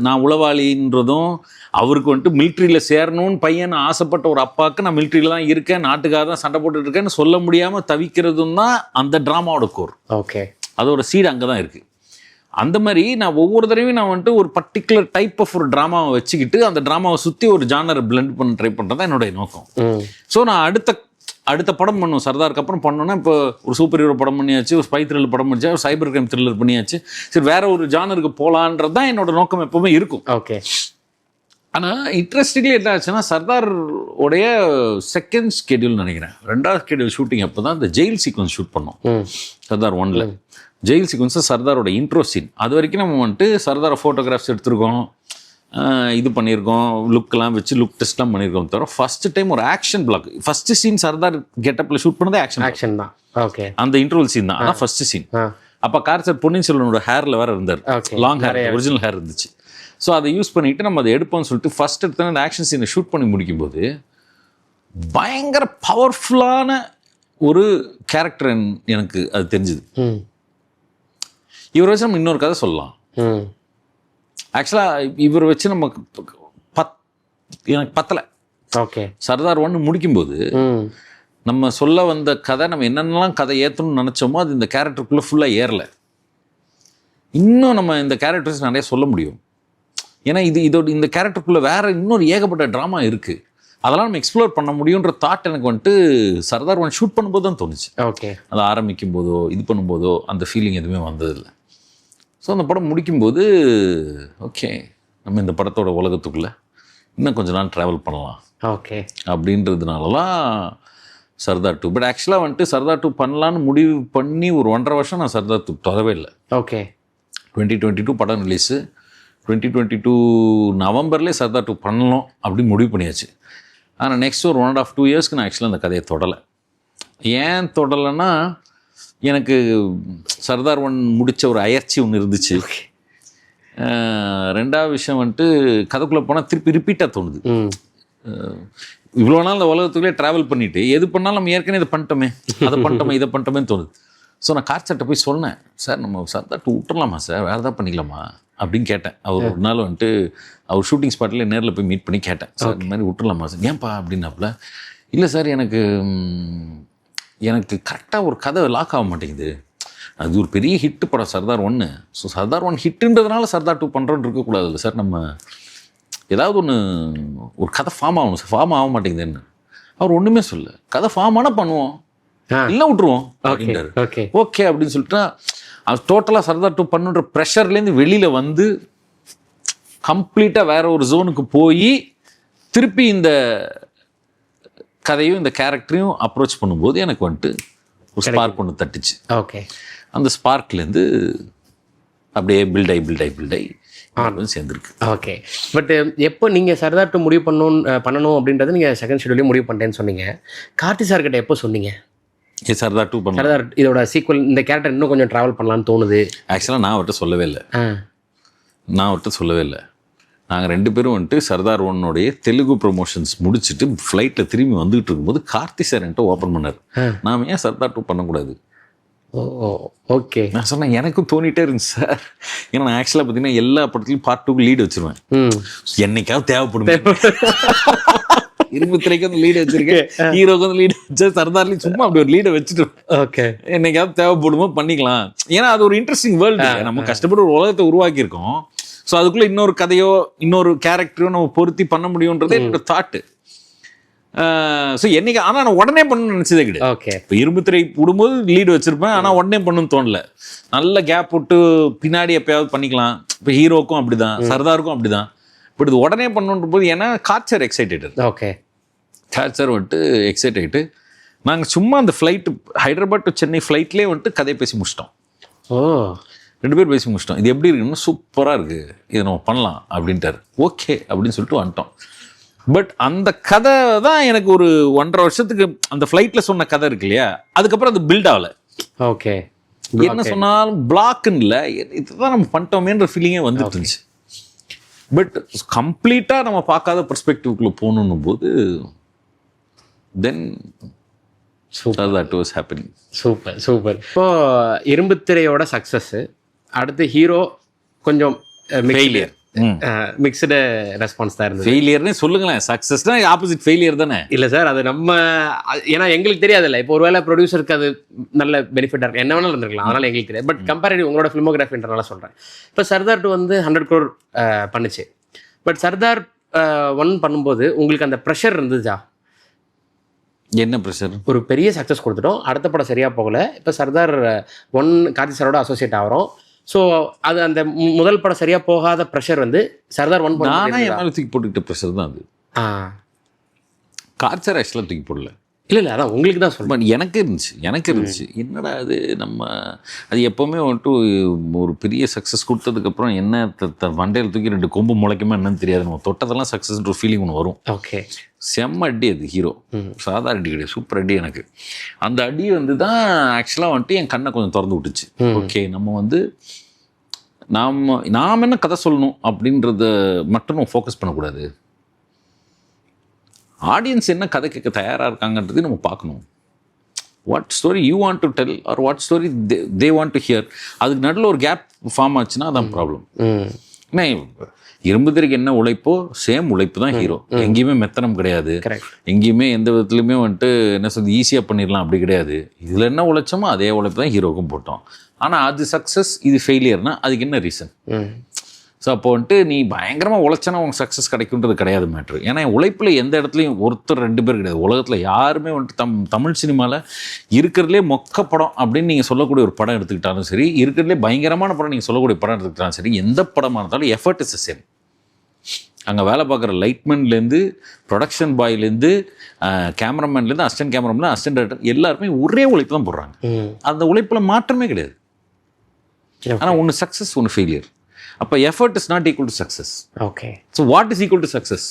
நான் உளவாளின்றதும், அவருக்கு வந்துட்டு மிலிட்ரியில் சேரணும்னு பையன் ஆசைப்பட்ட ஒரு அப்பாவுக்கு நான் மிலிட்ரியில் தான் இருக்கேன், நாட்டுக்காக தான் சண்டை போட்டுட்டு இருக்கேன்னு சொல்ல முடியாமல் தவிக்கிறதும் தான் அந்த ட்ராமாவோட கோர். ஓகே. அதோட சீடு அங்கே தான் இருக்குது. அந்த மாதிரி நான் ஒவ்வொரு தடவையும் நான் வந்துட்டு ஒரு பர்டிகுலர் டைப் ஆஃப் ஒரு ட்ராமாவை வச்சுக்கிட்டு அந்த ட்ராமாவை சுற்றி ஒரு ஜானரை பிளெண்ட் பண்ண ட்ரை பண்ணுறது தான் என்னுடைய நோக்கம். ஸோ நான் அடுத்த படம் பண்ணுவோம். சர்தாருக்கு அப்புறம் பண்ணோன்னா இப்போ ஒரு சூப்பர் ஹீரோ படம் பண்ணியாச்சு, ஒரு ஸ்பை த்ரில்லர் படம் பண்ணியாச்சு, ஒரு சைபர் கிரைம் த்ரில்லர் பண்ணியாச்சு. சரி, வேற ஒரு ஜானருக்கு போகலான்றது தான் என்னோட நோக்கம் எப்பவுமே இருக்கும். ஓகே. ஆனால் இன்ட்ரெஸ்டிங்லி என்ன ஆச்சுன்னா, சர்தார் உடைய செகண்ட் ஸ்கெடியூல் நினைக்கிறேன், 2வது ஸ்கெடியூல் ஷூட்டிங் அப்போ தான் இந்த ஜெயில் சீக்வன்ஸ் ஷூட் பண்ணோம். சர்தார் 1ல் ஜெயில் சீக்வன்ஸை சர்தாரோட இன்ட்ரோ சீன். அது வரைக்கும் நம்ம வந்துட்டு சர்தாரை ஃபோட்டோகிராஃப்ஸ் எடுத்திருக்கோம், இது பண்ணியிருக்கோம், லுக்கெல்லாம் வச்சு லுக் டெஸ்ட்லாம் பண்ணியிருக்கோம். தவிர ஃபர்ஸ்ட் டைம் ஒரு action block, first scene Sardar கெட்டப்பில் ஷூட் பண்ணதே ஆக்ஷன் தான். ஓகே. அந்த இன்ட்ரோல் சீன் தான், அதான் ஃபர்ஸ்ட் சீன். அப்போ கார்சர் பொன்னியின் செல்வனோட ஹேரில் வேறு இருந்தார், லாங் ஹேர், ஒரிஜினல் ஹேர் இருந்துச்சு. ஸோ அதை யூஸ் பண்ணிவிட்டு நம்ம அதை எடுப்போம்னு சொல்லிட்டு ஃபர்ஸ்ட் எடுத்து அந்த ஆக்ஷன் சீனை ஷூட் பண்ணி முடிக்கும்போது பயங்கர பவர்ஃபுல்லான ஒரு கேரக்டர் எனக்கு அது தெரிஞ்சுது. இவரை வச்சு நம்ம இன்னொரு கதை சொல்லலாம். ஆக்சுவலாக இவரை வச்சு நம்ம எனக்கு பத்தலை. ஓகே. சர்தார் 1 முடிக்கும்போது நம்ம சொல்ல வந்த கதை, நம்ம என்னென்னலாம் கதை ஏற்றணும்னு நினச்சோமோ அது இந்த கேரக்டருக்குள்ளே ஃபுல்லாக ஏறலை. இன்னும் நம்ம இந்த கேரக்டர்ஸ் நிறைய சொல்ல முடியும். ஏன்னா இந்த கேரக்டருக்குள்ளே வேறு இன்னொரு ஏகப்பட்ட ட்ராமா இருக்குது, அதெல்லாம் நம்ம எக்ஸ்ப்ளோர் பண்ண முடியுன்ற தாட் எனக்கு வந்துட்டு சர்தார் 1 ஷூட் பண்ணும்போது தான் தோணுச்சு. ஓகே. அதை ஆரம்பிக்கும் போதோ இது பண்ணும்போதோ அந்த ஃபீலிங் எதுவுமே வந்ததில்லை. ஸோ அந்த படம் முடிக்கும்போது ஓகே, நம்ம இந்த படத்தோட உலகத்துக்குள்ளே இன்னும் கொஞ்ச நாள் ட்ராவல் பண்ணலாம். ஓகே. அப்படின்றதுனாலலாம் சர்தார் 2. பட் ஆக்சுவலாக வந்துட்டு சர்தார் 2 பண்ணலான்னு முடிவு பண்ணி ஒரு 1.5 வருஷம் நான் சர்தார் 2 தொடவே இல்லை. ஓகே. 2022 படம் ரிலீஸு, 2022 நவம்பர்லேயே சர்தார் 2 பண்ணலாம் அப்படின்னு முடிவு பண்ணியாச்சு. ஆனால் நெக்ஸ்ட் ஒரு 1.5 2 இயர்ஸ்க்கு நான் ஆக்சுவலாக அந்த கதையை தொடலை. ஏன் தொடலைன்னா, எனக்கு சர்தார் 1 முடித்த ஒரு அயற்சி ஒன்று இருந்துச்சு. 2வது விஷயம் வந்துட்டு கதைக்குள்ளே போனால் திருப்பி ரிப்பீட்டாக தோணுது. இவ்வளோ நாள் இந்த உலகத்துக்குள்ளே ட்ராவல் பண்ணிவிட்டு எது பண்ணாலும் நம்ம ஏற்கனவே இதை பண்ணிட்டோமே, இதை பண்ணிட்டோமேன்னு தோணுது. ஸோ நான் கார்ச்சர்ட்ட போய் சொன்னேன், சார் நம்ம சர்தார் 2 விட்டுறலாமா சார், வேறு எதாவது பண்ணிக்கலாமா அப்படின்னு கேட்டேன். அவர் ஒரு நாள் வந்துட்டு அவர் ஷூட்டிங் ஸ்பாட்டில் நேரில் போய் மீட் பண்ணி கேட்டேன், சார் இந்த மாதிரி விட்டுறலாமா சார். ஏன்ப்பா அப்படின்னாப்புல, இல்லை சார் எனக்கு கரெக்டாக ஒரு கதை லாக் ஆக மாட்டேங்குது, அது ஒரு பெரிய ஹிட்டு படம் சர்தார் 1. ஸோ சர்தார் 1 ஹிட்டுன்றதுனால சர்தார் 2 பண்ணுறோன்னு இருக்கக்கூடாது இல்லை சார், நம்ம ஏதாவது ஒரு கதை ஃபார்ம் ஆகணும் சார், ஃபார்ம் ஆக மாட்டேங்குதுன்னு. அவர் ஒன்றுமே சொல்ல, கதை ஃபார்ம் ஆனால் பண்ணுவோம், இல்லை விட்டுருவோம் அப்படின்றாரு. ஓகே அப்படின்னு சொல்லிட்டு அவர் டோட்டலாக சர்தார் 2 பண்ணுன்ற ப்ரெஷர்லேருந்து வெளியில் வந்து கம்ப்ளீட்டாக வேற ஒரு ஜோனுக்கு போய் திருப்பி இந்த கதையும் இந்த கேரக்டரையும் அப்ரோச் பண்ணும்போது எனக்கு வந்துட்டு ஒரு ஸ்பார்க் ஒன்று தட்டுச்சு. ஓகே. அந்த ஸ்பார்க்லேருந்து அப்படியே பில்டாகி சேர்ந்துருக்கு. ஓகே. பட் எப்போ நீங்கள் சர்தார் 2 முடிவு பண்ணணும் அப்படின்றது நீங்கள் செகண்ட் ஷெடியூலே முடிவு பண்ணிட்டேன்னு சொன்னீங்க. கார்த்தி சார் கிட்ட எப்போ சொன்னீங்க சர்தார் 2 பண்ண, சர்தார் இதோட சீக்வல் இந்த கேரக்டர் இன்னும் கொஞ்சம் ட்ராவல் பண்ணலான்னு தோணுது? ஆக்சுவலாக நான் அவர்கிட்ட சொல்லவே இல்லை. நாங்கள் 2 பேரும் வந்துட்டு சர்தார் 1 தெலுங்கு ப்ரொமோஷன்ஸ் முடிச்சுட்டு ஃப்ளைட்டில் திரும்பி வந்துகிட்டு இருக்கும்போது கார்த்தி சார் என்கிட்ட ஓப்பன் பண்ணார், நாம் ஏன் சர்தார் 2 பண்ணக்கூடாது? ஓ ஓகே. நான் சொன்னேன் எனக்கும் தோணிட்டே இருந்துச்சு சார். ஏன்னா நான் ஆக்சுவலாக பார்த்தீங்கன்னா எல்லா படத்துலையும் பார்ட் 2க்கு லீடு வச்சிருவேன். என்னைக்காவது தேவைப்படும். இரும்பு திரைக்கு வந்து லீடு வச்சிருக்கேன், ஹீரோக்கு வந்து லீடு வச்சா சர்தார்லையும் சும்மா அப்படி ஒரு லீடை வச்சுட்டு ஓகே என்னைக்காவது தேவைப்படுமோ பண்ணிக்கலாம். ஏன்னா அது ஒரு இன்ட்ரெஸ்டிங் வேர்ல்டு. நம்ம கஷ்டப்பட்டு ஒரு உலகத்தை உருவாக்கியிருக்கோம். ஸோ அதுக்குள்ள இன்னொரு கதையோ இன்னொரு கேரக்டரோ நம்ம பொருத்தி பண்ண முடியும்ன்றது என்னோட தாட்டு. ஸோ என்னைக்கு ஆனால் நான் உடனே பண்ணணும்னு நினச்சதே கிடையாது. ஓகே. இப்போ இரும்பு திரை விடும்போது லீடு வச்சிருப்பேன், ஆனால் உடனே பண்ணணும்னு தோணல. நல்ல கேப் விட்டு பின்னாடி எப்பயாவது பண்ணிக்கலாம். இப்போ ஹீரோக்கும் அப்படிதான், சர்தாருக்கும் அப்படிதான். பட் இது உடனே பண்ணணுன்ற போது ஏன்னா காட்சர் எக்ஸைட்டட். ஓகே. காட்சர் வந்துட்டு எக்ஸைட் ஆகிட்டு நாங்கள் சும்மா அந்த ஃப்ளைட்டு ஹைதராபாத் டு சென்னை ஃப்ளைட்லேயே வந்துட்டு கதையை பேசி முடிச்சிட்டோம். ஓ 2 பேர் பேசி முடிச்சிட்டோம். இது எப்படி இருக்குன்னா சூப்பராக இருக்குது, இதை நம்ம பண்ணலாம் அப்படின்ட்டார். ஓகே அப்படின்னு சொல்லிட்டு வந்துட்டோம். பட் அந்த கதை தான் எனக்கு ஒரு 1.5 வருஷத்துக்கு அந்த ஃப்ளைட்டில் சொன்ன கதை இருக்கு இல்லையா, அதுக்கப்புறம் அது பில்ட் ஆகலை. ஓகே. என்ன சொன்னாலும் பிளாக்குன்னு இல்லை, இதுதான் நம்ம பண்ணிட்டோமேன்ற ஃபீலிங்கே வந்துட்டு இருந்துச்சு. பட் கம்ப்ளீட்டாக நம்ம பார்க்காத பெர்ஸ்பெக்டிவ்குள்ளே போகணும் போது then that was happening. Super super. இப்போ இரும்பு திரையோட சக்ஸஸ், அடுத்து ஹீரோ கொஞ்சம் ஃபெயிலியர், மிக்சடு ரெஸ்பான்ஸ் தான் இருந்தது. ஃபெயிலியர்னே சொல்லுங்களேன், சக்ஸஸ்னா ஆப்போசிட் ஃபெயிலியர் தானே. இல்லை சார், அது நம்ம ஏன்னா எங்களுக்கு தெரியாதுல்ல. இப்போ ஒருவேளை ப்ரொடியூசருக்கு அது நல்ல பெனிஃபிட்டாக இருக்கும், என்ன வேணாலும் இருந்திருக்கலாம், அதனால எங்களுக்கு தெரியாது. பட் கம்பேரிட்டிவ் உங்களோட ஃபிலிமோகிராஃபின்றனால சொல்கிறேன். இப்போ சர்தார் 2 வந்து 100 crore பண்ணுச்சு. பட் சர்தார் 1 பண்ணும்போது உங்களுக்கு அந்த ப்ரெஷர் இருந்துச்சா? என்ன ப்ரெஷர்? ஒரு பெரிய சக்ஸஸ் கொடுத்துட்டோம், அடுத்த படம் சரியாக போகலை. இப்போ சர்தார் 1 கார்த்தி சாரோட அசோசியேட் ஆகிறோம். ஸோ அது அந்த முதல் படம் சரியாக போகாத ப்ரெஷர் வந்து சர்தார் 1 நானே என் மேலே தூக்கி போட்டுக்கிட்ட ப்ரெஷர் தான் அது. கார்ச்சர் ஆக்சுவலாக தூக்கி போடல. இல்லை அதான் உங்களுக்கு தான் சொல்கிறேன். எனக்கு இருந்துச்சு என்னடா அது நம்ம அது எப்போவுமே வந்துட்டு ஒரு பெரிய சக்ஸஸ் கொடுத்ததுக்கப்புறம் என்ன வண்டையில் தூக்கி 2 கொம்பு முளைக்குமா என்னன்னு தெரியாது, நம்ம தொட்டதெல்லாம் சக்ஸஸ்ன்ற ஃபீலிங் ஒன்று வரும். ஓகே. செம்ம அடி அது ஹீரோ, சாதாரண அடி கிடையாது, சூப்பர் அடி. எனக்கு அந்த அடி வந்து தான் ஆக்சுவலாக வந்துட்டு என் கண்ணை கொஞ்சம் திறந்து விட்டுச்சு. ஓகே நம்ம வந்து நாம் என்ன கதை சொல்லணும் அப்படின்றத மட்டும் நம்ம ஃபோக்கஸ் பண்ணக்கூடாது, ஆடியன்ஸ் என்ன கதை கேட்க தயாராக இருக்காங்கன்றதையும் நம்ம பார்க்கணும். What story you want to tell or what story they want to hear. அதுக்கு நடுவில் ஒரு கேப் ஃபார்ம் ஆச்சுன்னா அதான் ப்ராப்ளம். ஏன்னா இரும்பு திரைக்கு என்ன உழைப்போ சேம் உழைப்பு தான் ஹீரோ. எங்கேயுமே மெத்தனம் கிடையாது, எங்கேயுமே எந்த விதத்துலையுமே வந்துட்டு என்ன சொல்றது ஈஸியாக பண்ணிடலாம் அப்படி கிடையாது. இதில் என்ன உழைச்சோமோ அதே உழைப்பு தான் ஹீரோக்கும் போட்டோம். ஆனால் அது சக்ஸஸ், இது ஃபெயிலியர்னா அதுக்கு என்ன ரீசன்? ஸோ அப்போ வந்துட்டு நீ பயங்கரமாக உழைச்சனா உனக்கு சக்ஸஸ் கிடைக்குன்றது கிடையாது மேட்ரு. ஏன்னா உழைப்பில் எந்த இடத்துலையும் ஒருத்தர் 2 பேர் கிடையாது. உலகத்தில் யாருமே வந்துட்டு தமிழ் சினிமாவில் இருக்கிறதுலே மொக்க படம் அப்படின்னு நீங்கள் சொல்லக்கூடிய ஒரு படம் எடுத்துக்கிட்டாலும் சரி, இருக்கிறதுலே பயங்கரமான படம் நீங்கள் சொல்லக்கூடிய படம் எடுத்துக்கிட்டாலும் சரி, எந்த படமாக இருந்தாலும் எஃபர்ட் இஸ் சேம். அங்கே வேலை பார்க்குற லைட்மேன்லேருந்து ப்ரொடக்ஷன் பாய்லேருந்து கேமராமேன்லேருந்து அசிஸ்டன்ட் கேமராமேன் அசிஸ்டன்ட் டைரக்டர் எல்லாருமே ஒரே உழைப்பு தான் போடுறாங்க. அந்த உழைப்பில் மாற்றமே கிடையாது. ஆனால் ஒன்று சக்ஸஸ் ஒன்று ஃபெயிலியர். அப்போ effort is not equal to success. Okay. So what is equal to success?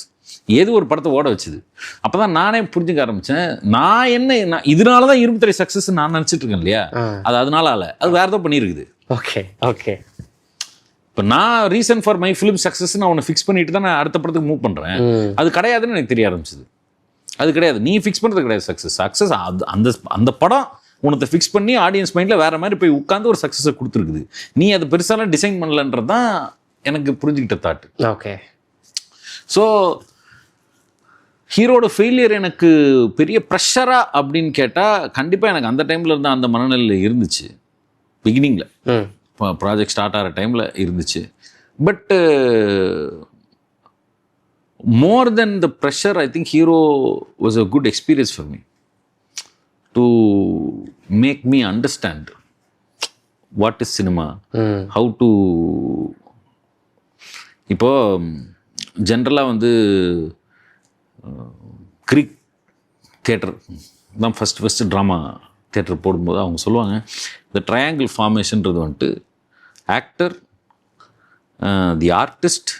ஏது ஒரு படத்தை ஓட வச்சுது. அப்போ தான் நானே புரிஞ்சுக்க ஆரம்பித்தேன், நான் இதனால தான் இரும்பு திரை சக்ஸஸ் நான் நினச்சிட்டு இருக்கேன் இல்லையா, அது அதனால அது வேறு ஏதோ பண்ணியிருக்குது. Okay okay. இப்போ நான் reason for my film success நான் உன்னை ஃபிக்ஸ் பண்ணிட்டு தான் நான் அடுத்த படத்துக்கு மூவ் பண்ணுறேன். அது கிடையாதுன்னு எனக்கு தெரிய ஆரம்பிச்சிது. அது கிடையாது, நீ ஃபிக்ஸ் பண்ணுறது கிடையாது சக்ஸஸ் அது அந்த படம் உனத்தை ஃபிக்ஸ் பண்ணி ஆடியன்ஸ் மைண்டில் வேறு மாதிரி போய் உட்காந்து ஒரு சக்ஸஸை கொடுத்துருக்குது. நீ அதை பெருசாலாம் டிசைன் பண்ணலன்றது தான் எனக்கு புரிஞ்சுக்கிட்ட தாட்டு. ஓகே. ஸோ ஹீரோட ஃபெயிலியர் எனக்கு பெரிய ப்ரெஷரா அப்படின்னு கேட்டால் கண்டிப்பாக எனக்கு அந்த டைமில் இருந்தால் அந்த மனநிலையில் இருந்துச்சு. பிகினிங்கில் ப்ராஜெக்ட் ஸ்டார்ட் ஆகிற டைமில் இருந்துச்சு. But more then the pressure I think hero was a good experience for me to make me understand what is cinema, how to. இப்போ ஜென்ரலாக வந்து கிரீக் தியேட்டர் தான் ஃபஸ்ட்டு ட்ராமா தியேட்டர் போடும்போது அவங்க சொல்லுவாங்க இந்த ட்ரையாங்கிள் ஃபார்மேஷன்றது வந்துட்டு actor, the artist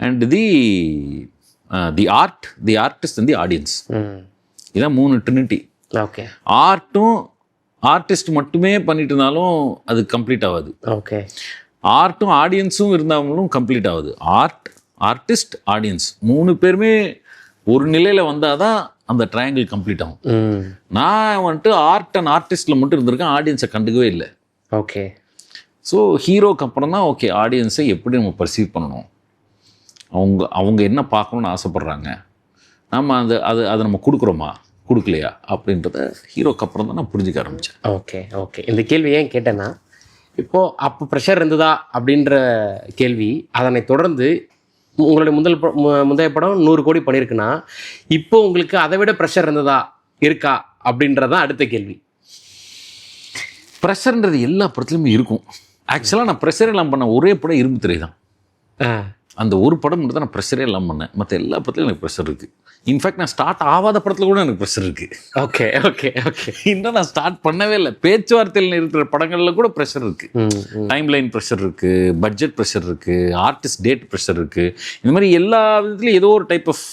and the artist and the audience, இதான் 3 ட்ரினிட்டி. ஓகே. ஆர்டிஸ்ட் மட்டுமே பண்ணிட்டு இருந்தாலும் அது கம்ப்ளீட் ஆகாது. ஓகே. ஆர்ட்டும் ஆடியன்ஸும் இருந்தாலும் கம்ப்ளீட் ஆகுது. ஆர்ட் ஆர்டிஸ்ட் ஆடியன்ஸ் 3 பேருமே ஒரு நிலையில் வந்தால் தான் அந்த ட்ரையாங்கிள் கம்ப்ளீட் ஆகும். நான் வந்துட்டு ஆர்ட் அண்ட் ஆர்டிஸ்டில் மட்டும் இருந்திருக்கேன், ஆடியன்ஸை கண்டுக்கவே இல்லை. ஓகே. ஸோ ஹீரோக்கு அப்புறம் தான் ஓகே ஆடியன்ஸை எப்படி நம்ம பர்சீவ் பண்ணணும், அவங்க என்ன பார்க்கணுன்னு ஆசைப்பட்றாங்க, நம்ம அதை நம்ம கொடுக்குறோமா கொடுக்கலையா அப்படின்றத ஹீரோக்கு அப்புறம் தான் நான் புரிஞ்சுக்க ஆரம்பித்தேன். Okay okay. இந்த கேள்வி ஏன் கேட்டேன்னா, இப்போது அப்போ ப்ரெஷர் இருந்ததா அப்படின்ற கேள்வி, அதனை தொடர்ந்து உங்களுடைய முந்தைய படம் 100 கோடி பண்ணியிருக்குன்னா, இப்போ உங்களுக்கு அதை விட ப்ரெஷர் இருந்ததா இருக்கா அப்படின்றதான் அடுத்த கேள்வி. ப்ரெஷர்ன்றது எல்லா படத்துலையுமே இருக்கும். ஆக்சுவலாக நான் ப்ரெஷர் எல்லாம் பண்ண ஒரே படம் இரும்பு திரை தான். அந்த ஒரு படம் மட்டும் தான் நான் ப்ரெஷரே எல்லாம் பண்ணேன். மற்ற எல்லா படத்துலையும் எனக்கு ப்ரெஷர் இருக்குது. இன்ஃபேக்ட் நான் ஸ்டார்ட் ஆகாத படத்தில் கூட எனக்கு ப்ரெஷர் இருக்குது. Okay okay okay. இன்னும் நான் ஸ்டார்ட் பண்ணவே இல்லை. பேச்சுவார்த்தையில் இருக்கிற படங்களில் கூட ப்ரெஷர் இருக்குது. டைம் லைன் ப்ரெஷர் இருக்குது, பட்ஜெட் ப்ரெஷர் இருக்குது, ஆர்டிஸ்ட் டேட் ப்ரெஷர் இருக்குது. இந்த மாதிரி எல்லா விதத்துலையும் ஏதோ ஒரு டைப் ஆஃப்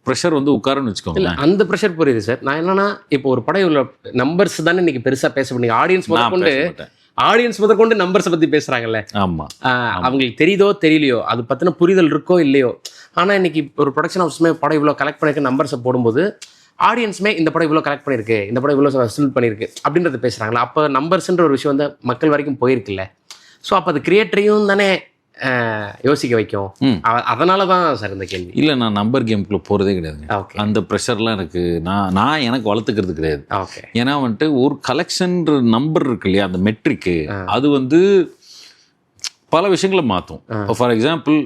ப்ரெஷர் வந்து உட்காரன்னு வச்சுக்கோங்க. அந்த ப்ரெஷர் புரியுது சார். நான் என்னன்னா, இப்போ ஒரு படம் இவ்வளோ நம்பர்ஸ் தானே இன்னைக்கு பெருசாக பேச முடியும். ஆடியன்ஸ் முதற்கொண்டு நம்பர்ஸை பற்றி பேசுகிறாங்கல்ல. ஆமாம், அவங்களுக்கு தெரியுதோ தெரியலையோ, அது பற்றின புரிதல் இருக்கோ இல்லையோ, ஆனால் இன்னைக்கு ஒரு ப்ரொடக்ஷன் ஹவுஸ்மே படம் இவ்வளோ கலெக்ட் பண்ணியிருக்கு நம்பர்ஸை போடும்போது ஆடியன்ஸுமே இந்த படம் இவ்வளோ கலெக்ட் பண்ணியிருக்கு, இந்த படம் இவ்வளோ வசூல் பண்ணியிருக்கு அப்படின்றத பேசுகிறாங்களா. அப்போ நம்பர்ஸ்ன்ற ஒரு விஷயம் வந்து மக்கள் வரைக்கும் போயிருக்குல்ல. ஸோ அப்போ அது கிரியேட்டரையும் தானே யோசிக்க வைக்கும். அதனால தான் சார் இந்த கேள்வி. இல்லை, நான் நம்பர் கேமுக்குள்ளே போகிறதே கிடையாதுங்க. ஓகே. அந்த ப்ரெஷர்லாம் எனக்கு நான் எனக்கு வளர்த்துக்கிறது கிடையாது. ஓகே. ஏன்னா வந்துட்டு ஒரு கலெக்ஷன்ற நம்பர் இருக்கு இல்லையா, அந்த மெட்ரிக்கு, அது வந்து பல விஷயங்களை மாற்றும். இப்போ for example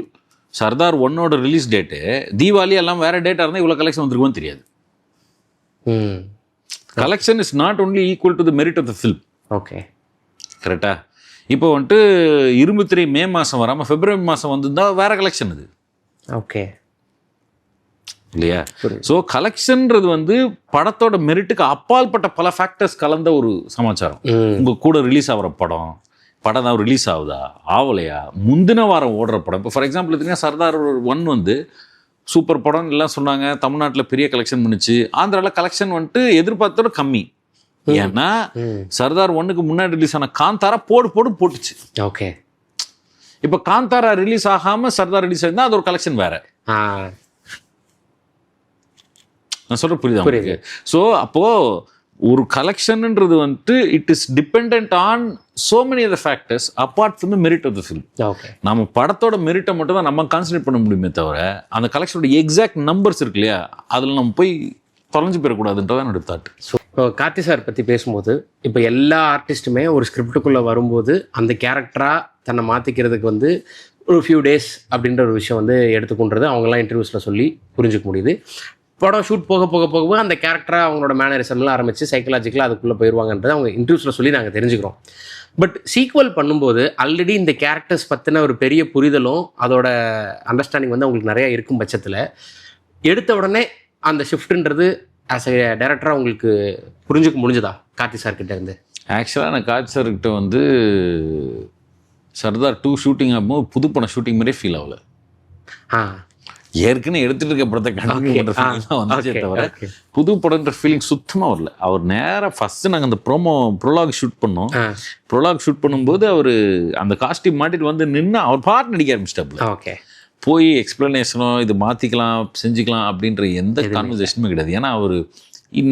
Sardar 1 release date Deepavali எல்லாம் வேற டேட்டாக இருந்தால் இவ்வளோ கலெக்ஷன் வந்துருக்குன்னு தெரியாது. Collection is not only equal to the merit of the film. Okay, கரெக்டா? இப்போ வந்துட்டு இரும்பு திரை மே மாதம் வராமல் பிப்ரவரி மாதம் வந்திருந்தா வேற கலெக்ஷன் அது. ஓகே, இல்லையா? ஸோ கலெக்ஷன்றது வந்து படத்தோட மெரிட்டுக்கு அப்பால்பட்ட பல ஃபேக்டர்ஸ் கலந்த ஒரு சமாச்சாரம். உங்கள் கூட ரிலீஸ் ஆகிற படம் தான் ரிலீஸ் ஆகுதா ஆகலையா, முந்தின வாரம் ஓடுற படம். இப்போ ஃபார் எக்ஸாம்பிள் பார்த்தீங்கன்னா சர்தார் 1 வந்து சூப்பர் படம் எல்லாம் சொன்னாங்க, தமிழ்நாட்டில் பெரிய கலெக்ஷன் பண்ணிச்சு. ஆந்திராவில் கலெக்ஷன் வந்துட்டு எதிர்பார்த்தோட கம்மி. ஏன்னா சர்தார் 1க்கு முன்னாடி ரிலீஸ் ஆன காந்தாரா போட்டுச்சு. ஓகே. இப்போ காந்தாரா ரிலீஸ் ஆகாம சர்தார் ரிலீஸ் ஆயிருந்தா அது ஒரு கலெக்ஷன் வேற. நான் சொல்ற புரியுதா? ஸோ அப்போ ஒரு கலெக்ஷன்ன்றது வந்துட்டு it is depend on so many other factors apart from the merit of the film. Okay. நம்ம படத்தோட மெரிட்டை மட்டும் தான் நம்ம கான்சன்ட்ரேட் பண்ண முடியுமே தவிர அந்த கலெக்ஷனோட எக்ஸாக்ட் நம்பர்ஸ் இருக்கு இல்லையா, அதில் நம்ம போய் தொலைஞ்சு போயிடக்கூடாதுன்றதான் என்னோட தாட். ஸோ இப்போ கார்த்தி சார் பற்றி பேசும்போது, இப்போ எல்லா ஆர்டிஸ்ட்டுமே ஒரு ஸ்கிரிப்டுக்குள்ளே வரும்போது அந்த கேரக்டராக தன்னை மாற்றிக்கிறதுக்கு வந்து ஒரு ஃபியூ டேஸ் அப்படின்ற ஒரு விஷயம் வந்து எடுத்துக்கொண்டது அவங்களாம் இன்டர்வியூஸில் சொல்லி புரிஞ்சுக்க முடியுது. படம் ஷூட் போக அந்த கேரக்டராக அவங்களோட மேனரிசம்லாம் ஆரம்பித்து சைக்கலாஜிக்கலாக அதுக்குள்ளே போயிடுவாங்கன்றது அவங்க இன்டர்வியூஸில் சொல்லி நாங்கள் தெரிஞ்சுக்கிறோம். பட் சீக்வல் பண்ணும்போது ஆல்ரெடி இந்த கேரக்டர்ஸ் பற்றின ஒரு பெரிய புரிதலும் அதோட அண்டர்ஸ்டாண்டிங் வந்து அவங்களுக்கு நிறையா இருக்கும் பட்சத்தில் எடுத்த உடனே அந்த ஷிஃப்ட்ன்றது ஆஸ் எ டைரக்டராக உங்களுக்கு புரிஞ்சுக்க முடிஞ்சதா கார்த்தி சார்கிட்ட இருந்து? ஆக்சுவலாக நான் கார்த்தி சார்கிட்ட வந்து சர்தார் 2 ஷூட்டிங் ஆகும்போது புது படம் ஷூட்டிங் மாதிரியே ஃபீல் ஆகல. ஏற்கனவே எடுத்துட்டு இருக்க படத்தை வந்துச்சே தவிர புது படம்ன்ற ஃபீலிங் சுத்தமாக வரல. அவர் நேராக ஃபர்ஸ்ட் நாங்கள் அந்த ப்ரோலாக் ஷூட் பண்ணோம். ப்ரோலாக் ஷூட் பண்ணும்போது அவர் அந்த காஸ்டியூம் மாட்டிட்டு வந்து நின்று அவர் பாட்டு நடிக்க ஆரம்பிச்சிட்டாப்புல. ஓகே. போய் எக்ஸ்பிளனேஷனோ இது மாற்றிக்கலாம் செஞ்சுக்கலாம் அப்படின்ற எந்த கான்வர்சேஷனுமே கிடையாது. ஏன்னா அவர்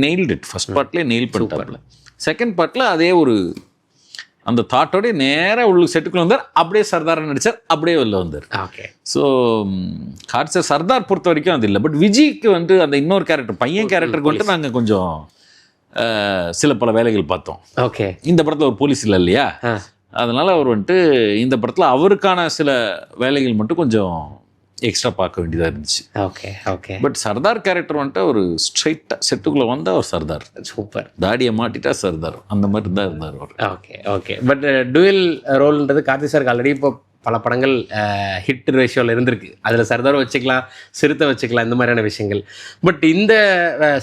நெயில்ட் இட். ஃபர்ஸ்ட் பார்ட்லேயே நெயில் பண்ணிட்டாப்புல. செகண்ட் பார்ட்டில் அதே ஒரு அந்த தாட்டோடய நேராக உள்ள செட்டுக்குள்ள வந்தார். அப்படியே சர்தாரை நடித்தார், அப்படியே வெளில வந்தார். ஓகே. ஸோ கார்த்தி சர்தார் பொறுத்த வரைக்கும் அது இல்லை. பட் விஜய்க்கு வந்து அந்த இன்னொரு கேரக்டர் பையன் கேரக்டருக்கு வந்துட்டு நாங்கள் கொஞ்சம் சில பல வேலைகள் பார்த்தோம். ஓகே. இந்த படத்தில் ஒரு போலீஸ் இல்லை இல்லையா, அதனால் அவர் வந்துட்டு இந்த படத்தில் அவருக்கான சில வேலைகள் மட்டும் கொஞ்சம் எக்ஸ்ட்ரா பார்க்க வேண்டியதாக இருந்துச்சு. Okay okay. But Sardar character வந்துட்டு ஒரு ஸ்ட்ரைட்டாக செட்டுக்குள்ளே வந்தால் அவர் சர்தார், சூப்பர். தாடியை மாட்டிட்டா சர்தார், அந்த மாதிரி தான் இருந்தார் அவர். Okay okay. பட் டுவெல் ரோல்ன்றது கார்த்தி சாருக்கு ஆல்ரெடி இப்போ பல படங்கள் ஹிட் ரேஷியோவில் இருந்திருக்கு. அதில் சர்தாரை வச்சுக்கலாம், சிறுத்தை வச்சுக்கலாம், இந்த மாதிரியான விஷயங்கள். பட் இந்த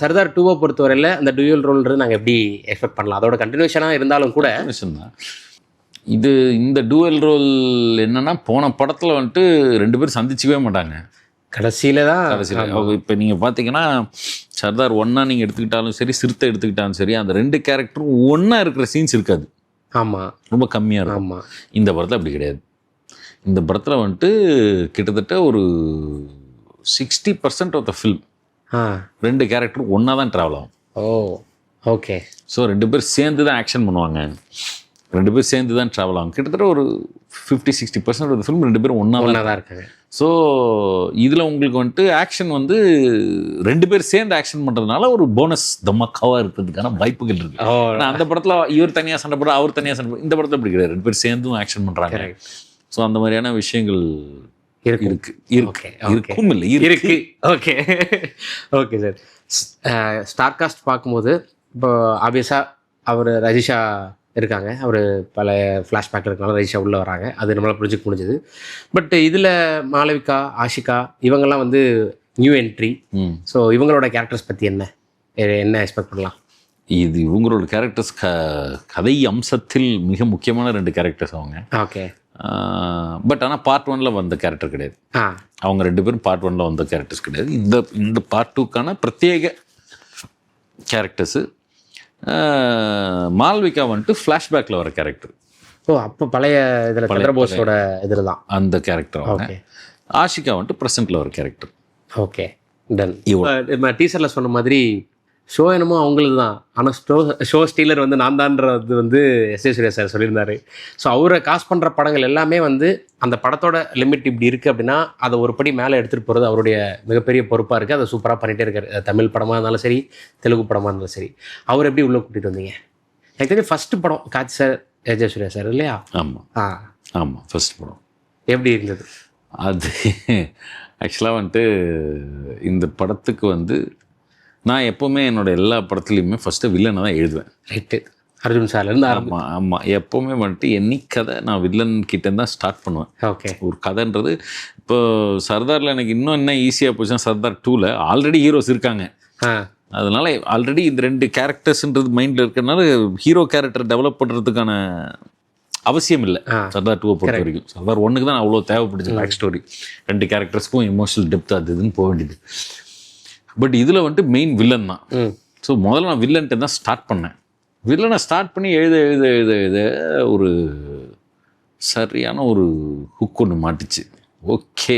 சர்தார் 2 பொறுத்தவரையில் அந்த டுவெல் ரோல்ன்றது நாங்கள் எப்படி எக்ஸ்பெக்ட் பண்ணலாம்? அதோட கண்டினியூஷனாக இருந்தாலும் கூட தான் இது. இந்த டூவல் ரோல் என்னன்னா, போன படத்தில் வந்துட்டு 2 பேரும் சந்திச்சிக்கவே மாட்டாங்க. கடைசியில் இப்போ நீங்கள் பார்த்தீங்கன்னா சர்தார் 1 நீங்கள் எடுத்துக்கிட்டாலும் சரி, சிறுத்தை எடுத்துக்கிட்டாலும் சரி, அந்த 2 கேரக்டரும் ஒன்றா இருக்கிற சீன்ஸ் இருக்காது. ஆமாம், ரொம்ப கம்மியாக இருக்கும். ஆமாம். இந்த படத்தில் அப்படி கிடையாது. இந்த படத்தில் வந்துட்டு கிட்டத்தட்ட ஒரு 60% ஆஃப் த ஃபில்ம் ஆ 2 கேரக்டரும் ஒன்றா தான் ட்ராவல் ஆகும். ஓ ஓகே. ஸோ 2 பேர் சேர்ந்து தான் ஆக்ஷன் பண்ணுவாங்க, 2 பேர் சேர்ந்து தான் ட்ராவல் ஆகும். கிட்டத்தட்ட ஒரு 50-60% ஆஃப் த ஃபில்ம் 2 பேரும் ஒன்றா ஒன்றா தான் இருக்காங்க. ஸோ இதில் உங்களுக்கு வந்துட்டு ஆக்ஷன் வந்து 2 பேர் சேர்ந்து ஆக்ஷன் பண்ணுறதுனால ஒரு போனஸ் தமக்காவாக இருக்கிறதுக்கான வாய்ப்புகள் இருக்குது. ஓ ஆனால் அந்த படத்தில் இவர் தனியாக சண்டை போடுற, அவர் தனியாக சண்டை போடுற, இந்த படத்தில் அப்படி கிடையாது, 2 பேர் சேர்ந்தும் ஆக்ஷன் பண்ணுறாங்க. ஸோ அந்த மாதிரியான விஷயங்கள் இருக்கு இருக்கும் இல்லை இருக்கு. Okay okay sir. Star cast பார்க்கும்போது இப்போ ஆப்வியஸாக அவர் ரஜிஷா இருக்காங்க, அவர் பல ஃப்ளாஷ்பேக் இருக்கனால ரஜிஷா உள்ளே வராங்க, அது நம்மளால் ப்ரொஜெக்ட் முடிஞ்சது. பட் இதில் மாளவிகா, ஆஷிகா இவங்கெல்லாம் வந்து நியூ என்ட்ரி. ஸோ இவங்களோட கேரக்டர்ஸ் பற்றி என்ன எக்ஸ்பெக்ட் பண்ணலாம்? இது இவங்களோட கேரக்டர்ஸ் கதை அம்சத்தில் மிக முக்கியமான 2 கேரக்டர்ஸ் அவங்க. ஓகே. பட் ஆனால் பார்ட் 1ல் வந்த கேரக்டர் கிடையாது. அவங்க 2 பேரும் பார்ட் 1ல் வந்த கேரக்டர்ஸ் கிடையாது. இந்த பார்ட் 2க்கான பிரத்யேக கேரக்டர்ஸு. மால்விகா வந்துட்டு ஃப்ளாஷ்பேக்கில் வர கேரக்டர். ஓ அப்போ பழைய இதில் சந்திரபோஸோட இதில் தான் அந்த கேரக்டர் அவங்க. ஆஷிகா வந்துட்டு ப்ரெசென்ட்டில் வர கேரக்டர். Okay done. நம்ம டீசரில் சொன்ன மாதிரி ஷோ என்னமோ அவங்களுக்கு தான், ஆனால் ஷோ ஸ்டீலர் வந்து நான் தான்றது வந்து எஸ்.ஏ. சூர்யா சார் சொல்லியிருந்தாரு. ஸோ அவரை காசு பண்ணுற படங்கள் எல்லாமே வந்து அந்த படத்தோட லிமிட் இப்படி இருக்குது அப்படின்னா அதை ஒரு படி மேலே எடுத்துகிட்டு போகிறது அவருடைய மிகப்பெரிய பொறுப்பாக இருக்குது. அதை சூப்பராக பண்ணிகிட்டே இருக்காரு. தமிழ் படமாக இருந்தாலும் சரி, தெலுங்கு படமாக இருந்தாலும் சரி. அவர் எப்படி உள்ளே கூட்டிகிட்டு வந்தீங்க? எனக்கு தெரிஞ்சு ஃபஸ்ட்டு படம் காட்சி சார் எஸ்.ஏ. சூர்யா சார் இல்லையா? ஆமாம் ஆமாம் ஃபஸ்ட் படம். எப்படி இருந்தது அது? ஆக்சுவலாக வந்துட்டு இந்த படத்துக்கு வந்து நான் எப்போவுமே என்னோட எல்லா படத்துலையுமே ஃபஸ்ட்டு வில்லனை தான் எழுதுவேன். ரைட்டு. அர்ஜுன் சார்லேருந்து. ஆமாம் எப்போவுமே வந்துட்டு என்னி கதை நான் வில்லன் கிட்டேருந்து தான் ஸ்டார்ட் பண்ணுவேன். ஓகே. ஒரு கதைன்றது இப்போ சர்தாரில் எனக்கு இன்னும் என்ன ஈஸியாக போச்சுன்னா, சர்தார் 2ல் ஆல்ரெடி ஹீரோஸ் இருக்காங்க. அதனால ஆல்ரெடி இந்த 2 கேரக்டர்ஸ்ன்றது மைண்டில் இருக்கிறதுனால ஹீரோ கேரக்டர் டெவலப் பண்ணுறதுக்கான அவசியம் இல்லை சர்தார் 2 பொறுத்த வரைக்கும். சர்தார் 1க்கு தான் அவ்வளோ தேவைப்படுச்சு பேக் ஸ்டோரி, 2 கேரக்டர்ஸ்க்கும் எமோஷனல் டெப்த் அது இதுன்னு போக வேண்டியது. பட் இதில் வந்துட்டு மெயின் வில்லன் தான். ஸோ முதல்ல நான் வில்லன்ட்டு தான் ஸ்டார்ட் பண்ணேன். வில்லனை ஸ்டார்ட் பண்ணி எழுத ஒரு சரியான ஒரு ஹுக் ஒன்று மாட்டுச்சு. ஓகே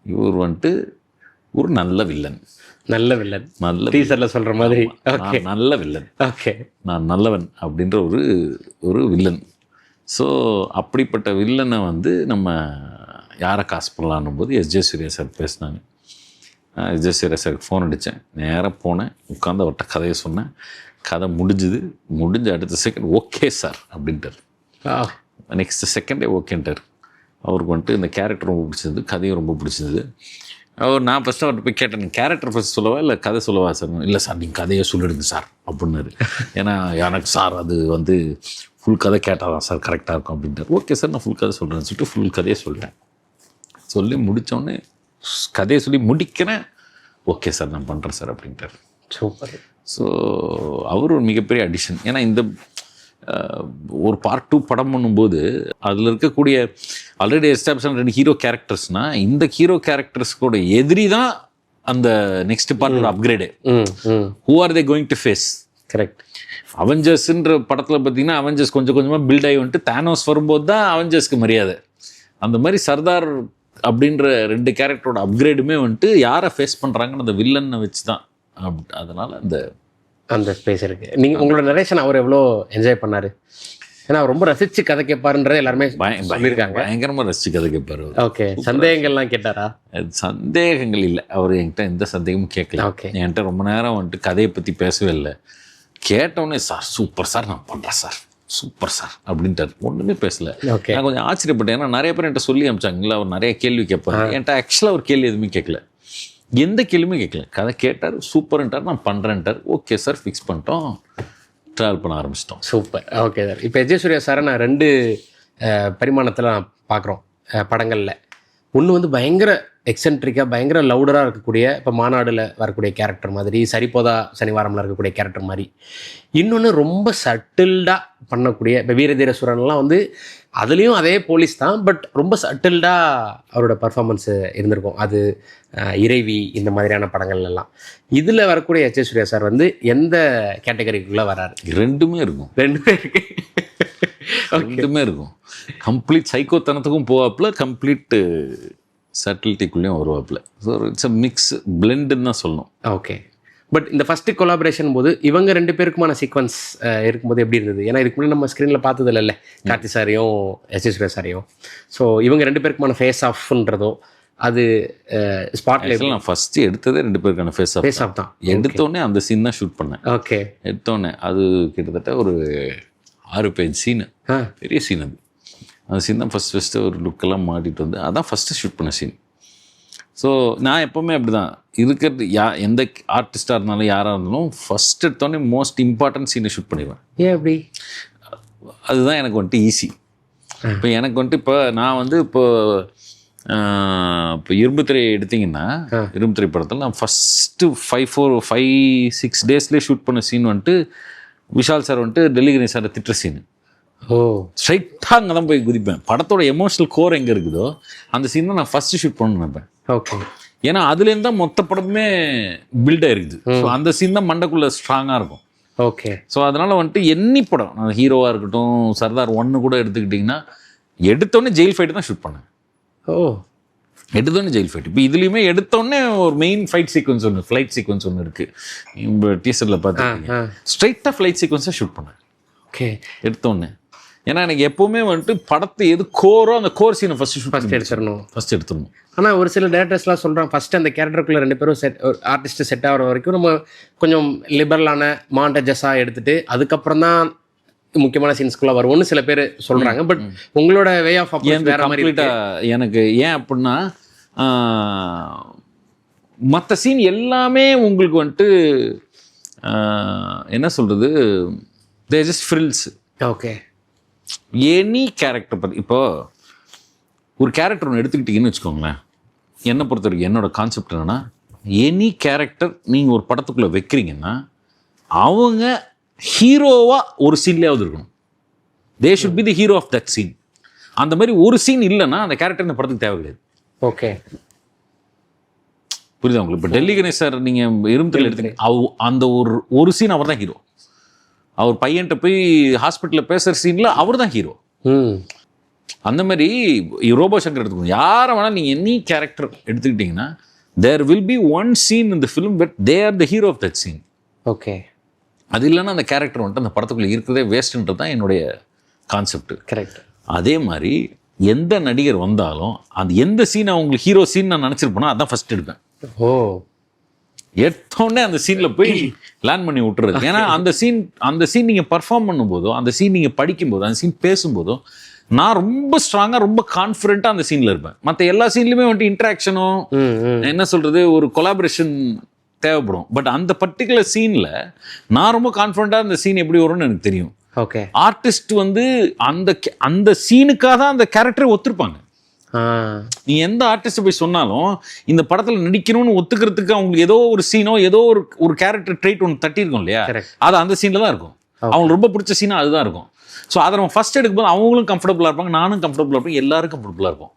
இவர் வந்துட்டு ஒரு நல்ல வில்லன், நல்ல டீசரில் சொல்கிற மாதிரி நல்ல வில்லன், ஓகே நான் நல்லவன் அப்படின்ற ஒரு வில்லன். ஸோ அப்படிப்பட்ட வில்லனை வந்து நம்ம யாரை காசு பண்ணலான்னும் போது எஸ்.ஜே. சூர்யா சார் பேசினாங்க. எஸ்.ஜே. சூர்யா சாருக்கு ஃபோன் அடித்தேன், நேராக போனேன், உட்காந்து அவர்கிட்ட கதையை சொன்னேன். கதை முடிஞ்ச அடுத்த செகண்ட் ஓகே சார் அப்படின்ட்டார். நெக்ஸ்ட் செகண்டே ஓகேன்ட்டார். அவருக்கு வந்துட்டு இந்த கேரக்டர் ரொம்ப பிடிச்சது, கதையும் ரொம்ப பிடிச்சது. நான் ஃபஸ்ட்டு அவர்கிட்ட போய் கேட்டேன், கேரக்டர் ஃபஸ்ட் சொல்லவா இல்லை கதை சொல்லவா சார்? இல்லை சார் நீங்கள் கதையை சொல்லிடுங்க சார் அப்படின்னாரு. ஏன்னா எனக்கு சார் அது வந்து ஃபுல் கதை கேட்டால் தான் சார் கரெக்டாக இருக்கும் அப்படின்ட்டு. ஓகே சார் நான் ஃபுல் கதை சொல்கிறேன்னு சொல்லிட்டு ஃபுல் கதையை சொல்லிட்டேன். சொல்லி முடித்தோடனே கதையை சொல்லி முடிக்கிறேன், ஓகே சார் நான் பண்ணுறேன் சார் அப்படின்ட்டார். சூப்பர். ஸோ அவர் ஒரு மிகப்பெரிய அடிஷன். ஏன்னா இந்த ஒரு பார்ட் 2 படம் பண்ணும்போது அதில் இருக்கக்கூடிய ஆல்ரெடி எஸ்டாப்ளிஷ் 2 ஹீரோ கேரக்டர்ஸ்னால் இந்த ஹீரோ கேரக்டர்ஸ்கோட எதிரி தான் அந்த நெக்ஸ்ட் பார்ட்டோட upgrade. Who are they going to face? Correct. அவெஞ்சர்ஸ்ன்ற படத்தில் பார்த்தீங்கன்னா அவெஞ்சர்ஸ் கொஞ்சம் கொஞ்சமாக பில்ட் ஆகி வந்துட்டு தேனோஸ் வரும்போது தான் அவெஞ்சர்ஸ்க்கு மரியாதை. அந்த மாதிரி சர்தார் அப்படின்ற 2 கேரக்டரோட அப்கிரேடுமே வந்துட்டு யாரை ஃபேஸ் பண்ணுறாங்கன்னு அந்த வில்லனை வச்சு தான். அதனால் அந்த ஸ்பேஸ் இருக்குது. நீங்கள் உங்களோட நரேஷன் அவர் எவ்வளோ என்ஜாய் பண்ணார்? ஏன்னா அவர் ரொம்ப ரசித்து கதை கேட்பாருன்றது எல்லாருமே சொல்லியிருக்காங்க. பயங்கரமாக ரசித்து கதை கேட்பார். ஓகே. சந்தேகங்கள்லாம் கேட்டாரா? சந்தேகங்கள் இல்லை, அவர் என்கிட்ட எந்த சந்தேகமும் கேட்கல. ஓகே. என்கிட்ட ரொம்ப நேரம் வந்துட்டு கதையை பற்றி பேசவே இல்லை. கேட்டோடனே சார் சூப்பர் சார் நான் பண்ணுறேன் சார் சூப்பர் சார் அப்படின்ட்டார். ஒன்றுமே பேசல. நான் கொஞ்சம் ஆச்சரியப்பட்டேன். ஏன்னா நிறைய பேர் என்கிட்ட சொல்லி அமிச்சாங்களா, அவர் நிறைய கேள்வி கேட்பாரு. என்கிட்ட ஆக்சுவலாக ஒரு கேள்வி எதுவுமே கேட்கல, எந்த கேள்வியுமே கேட்கல. கதை கேட்டார், சூப்பர்ன்ட்டார், நான் பண்ணுறேன்ட்டார். ஓகே சார் ஃபிக்ஸ் பண்ணிட்டோம், ட்ராவல் பண்ண ஆரம்பிச்சிட்டோம். சூப்பர். Okay sir. இப்போ எஸ்.ஜே. சூர்யா சாரை நான் 2 பரிமாணத்தில் நான் பார்க்குறோம் படங்களில். ஒன்று வந்து பயங்கர எக்ஸென்ட்ரிக்காக பயங்கர லவுடராக இருக்கக்கூடிய, இப்போ மாநாடில் வரக்கூடிய கேரக்டர் மாதிரி, சரிபோதா சனிவாரமில் இருக்கக்கூடிய கேரக்டர் மாதிரி. இன்னொன்று ரொம்ப சட்டில்டாக பண்ணக்கூடிய, இப்போ வீரதீர சூரன்லாம் வந்து அதுலேயும் அதே போலீஸ் தான், பட் ரொம்ப சட்டில்டாக அவரோட பர்ஃபார்மன்ஸு இருந்திருக்கும். அது இறைவி இந்த மாதிரியான படங்கள்லாம். இதில் வரக்கூடிய எஸ்.ஜே. சூர்யா சார் வந்து எந்த கேட்டகரிக்குள்ளே வராரு? ரெண்டுமே இருக்கும். ரெண்டுமே இருக்கு. ரெண்டுமே இருக்கும். கம்ப்ளீட் சைக்கோத்தனத்துக்கும் போவாப்புல, கம்ப்ளீட் சட்டிலிட்டிக்குள்ளேயும் வருவாப்புல. ஸோ இட்ஸ் அ மிக்ஸ் பிளெண்டுன்னு தான் சொல்லணும். ஓகே. பட் இந்த ஃபஸ்ட்டு கொலாபரேஷன் போது இவங்க 2 பேருக்குமான சீக்வன்ஸ் இருக்கும்போது எப்படி இருந்தது? ஏன்னா இதுக்கு முன்னாடி நம்ம ஸ்க்ரீனில் பார்த்தது இல்லைல்ல, கார்த்தி சாரையும் எஸ் சூர்யா சாரையும். ஸோ இவங்க 2 பேருக்குமான ஃபேஸ் ஆஃப்ன்றதோ அது ஸ்பாட்ல நான் ஃபஸ்ட்டு எடுத்ததே 2 பேருக்கான ஃபேஸ் ஆஃப் தான். எடுத்தோடனே அந்த சீன் தான் ஷூட் பண்ணேன். ஓகே. எடுத்தோடனே அது கிட்டத்தட்ட ஒரு 6 பேஜ் சீனு, பெரிய சீன் அது. அந்த சீன் தான் ஃபஸ்ட்டு ஒரு லுக்கெல்லாம் மாட்டிட்டு வந்து அதான் ஃபஸ்ட்டு ஷூட் பண்ண சீன். ஸோ நான் எப்போவுமே அப்படி தான் இருக்கிறது. எந்த ஆர்டிஸ்டாக இருந்தாலும் யாராக இருந்தாலும் ஃபஸ்ட் எடுத்தோடனே மோஸ்ட் இம்பார்ட்டன்ட் சீனை ஷூட் பண்ணிடுவேன். ஏன் அப்படி? அதுதான் எனக்கு வந்துட்டு ஈஸி. இப்போ எனக்கு வந்துட்டு இப்போ நான் வந்து இப்போ இரும்புத்திரை எடுத்திங்கன்னா, இரும்புத்திரை படத்தில் நான் ஃபஸ்ட்டு 5-6 டேஸ்லேயே ஷூட் பண்ண சீன் வந்துட்டு விஷால் சார் வந்துட்டு டெல்லி கணேஷ் சாரை திட்டுற சீனு. ஸ்ட்ரைட்டாக அங்கே தான் போய் குதிப்பேன். படத்தோட எமோஷனல் கோர் எங்கே இருக்குதோ அந்த சீன் தான் நான் ஃபஸ்ட்டு ஷூட் பண்ண நினைப்பேன். ஓகே. ஏன்னா அதுலேருந்து தான் மொத்த படமே பில்ட் ஆயிருக்குது. ஸோ அந்த சீன் தான் மண்டக்குள்ளே ஸ்ட்ராங்காக இருக்கும். ஓகே. ஸோ அதனால் வந்துட்டு என்னி படம் நான் ஹீரோவாக இருக்கட்டும், சர்தார் 1 கூட எடுத்துக்கிட்டிங்கன்னா எடுத்தோடனே ஜெயில் ஃபைட்டு தான் ஷூட் பண்ணேன். எடுத்தோடனே ஜெயில் ஃபைட். இப்போ இதுலேயுமே எடுத்தோடனே ஒரு மெயின் ஃபைட் சீக்வன்ஸ் ஒன்று, ஃப்ளைட் சீக்வன்ஸ் ஒன்று இருக்குது. இப்போ டீசரில் பார்த்துருக்கீங்க. ஸ்ட்ரைட்டாக ஃப்ளைட் சீக்வன்ஸாக ஷூட் பண்ணேன். ஓகே. எடுத்தோடனே. ஏன்னா எனக்கு எப்போவுமே வந்துட்டு படத்தை எது கோரோ அந்த கோர் சீனை ஃபஸ்ட்டு எடுத்துடணும். ஆனால் ஒரு சில டேரக்டர்ஸ்லாம் சொல்கிறாங்க ஃபஸ்ட்டு அந்த கேரக்டருக்குள்ளே 2 பேரும் ஆர்டிஸ்ட்டு செட் ஆகிற வரைக்கும் நம்ம கொஞ்சம் லிபரலான மாண்டேஜஸாக எடுத்துகிட்டு அதுக்கப்புறம் தான் முக்கியமான சீன்ஸ்குள்ளே வருவோம்னு சில பேர் சொல்கிறாங்க. பட் உங்களோட வே ஆஃப் அப்ரோச் வேற மாதிரி இருக்கு. எனக்கு ஏன் அப்படின்னா மற்ற சீன் எல்லாமே உங்களுக்கு வந்துட்டு என்ன சொல்கிறது, they just frills. Okay. Any character பற்றி இப்போ ஒரு கேரக்டர் ஒன்று எடுத்துக்கிட்டிங்கன்னு வச்சுக்கோங்களேன், என்னை பொறுத்த வரைக்கும் என்னோட கான்செப்ட் என்னென்னா, எனி கேரக்டர் நீங்கள் ஒரு படத்துக்குள்ளே வைக்கிறீங்கன்னா அவங்க ஹீரோவாக ஒரு சீன்லேயாவது இருக்கணும். They should be the hero of that scene. அந்த மாதிரி ஒரு சீன் இல்லைன்னா அந்த கேரக்டர் இந்த படத்துக்கு தேவை கிடையாது. ஓகே. புரியுதா உங்களுக்கு? இப்போ டெல்லி கணேஷ் சார் நீங்கள் இரும்புத்திரையில் எடுத்துக்கிங்க, அந்த ஒரு சீன் அவர் தான் ஹீரோ. அவர் பையன்கிட்ட போய் ஹாஸ்பிட்டலில் பேசுகிற சீனில் அவர் தான் ஹீரோ. அந்த மாதிரி ரோபோ சங்கர் எடுத்துக்கணும். யாரை வேணால் நீங்கள் எனி கேரக்டர் எடுத்துக்கிட்டிங்கன்னா there will be one scene in the film but they are the hero of that scene. Okay. அது இல்லைன்னா அந்த கேரக்டர் வந்துட்டு அந்த படத்துக்குள்ளே இருக்கிறதே வேஸ்ட்டுன்றது தான் என்னுடைய கான்செப்ட். கரெக்ட். அதே மாதிரி எந்த நடிகர் வந்தாலும் அந்த எந்த சீன் அவங்களுக்கு ஹீரோ சீன் நான் நினச்சிருப்பேனோ அதான் ஃபஸ்ட் எடுப்பேன். எடுத்தோடனே அந்த சீனில் போய் லேண்ட் பண்ணி விட்டுறது. ஏன்னா அந்த சீன் நீங்கள் பர்ஃபார்ம் பண்ணும்போதோ, அந்த சீன் நீங்கள் படிக்கும்போதோ, அந்த சீன் பேசும்போதோ நான் ரொம்ப ஸ்ட்ராங்காக ரொம்ப கான்ஃபிடென்ட்டாக அந்த சீனில் இருப்பேன். மற்ற எல்லா சீன்லையுமே வந்துட்டு இன்ட்ராக்ஷனும் என்ன சொல்கிறது ஒரு கொலாபரேஷன் தேவைப்படும். பட் அந்த பர்டிகுலர் சீனில் நான் ரொம்ப கான்ஃபிடென்ட்டாக அந்த சீன் எப்படி வரும்னு எனக்கு தெரியும். ஓகே. ஆர்டிஸ்ட் வந்து அந்த சீனுக்காக தான் அந்த கேரக்டரை ஒத்துருப்பாங்க. நீ எந்த ஆர்டிஸ்ட் போய் சொன்னாலும் இந்த படத்துல நடிக்கணும்னு ஒத்துக்கிறதுக்கு அவங்களுக்கு ஏதோ ஒரு சீனோ ஏதோ ஒரு கேரக்டர் ட்ரைட் ஒன்று தட்டியிருக்கோம் இல்லையா, அது அந்த சீன்ல தான் இருக்கும். அவங்களுக்கு ரொம்ப பிடிச்ச சீனா அதுதான் இருக்கும். ஸோ அதை நம்ம ஃபர்ஸ்ட் எடுக்கும்போது அவங்களும் கம்ஃபர்டபுளாக இருப்பாங்க, நானும் கம்ஃபர்டபுளாக இருப்பேன், எல்லாரும் கம்ஃபர்டபுளாக இருப்போம்,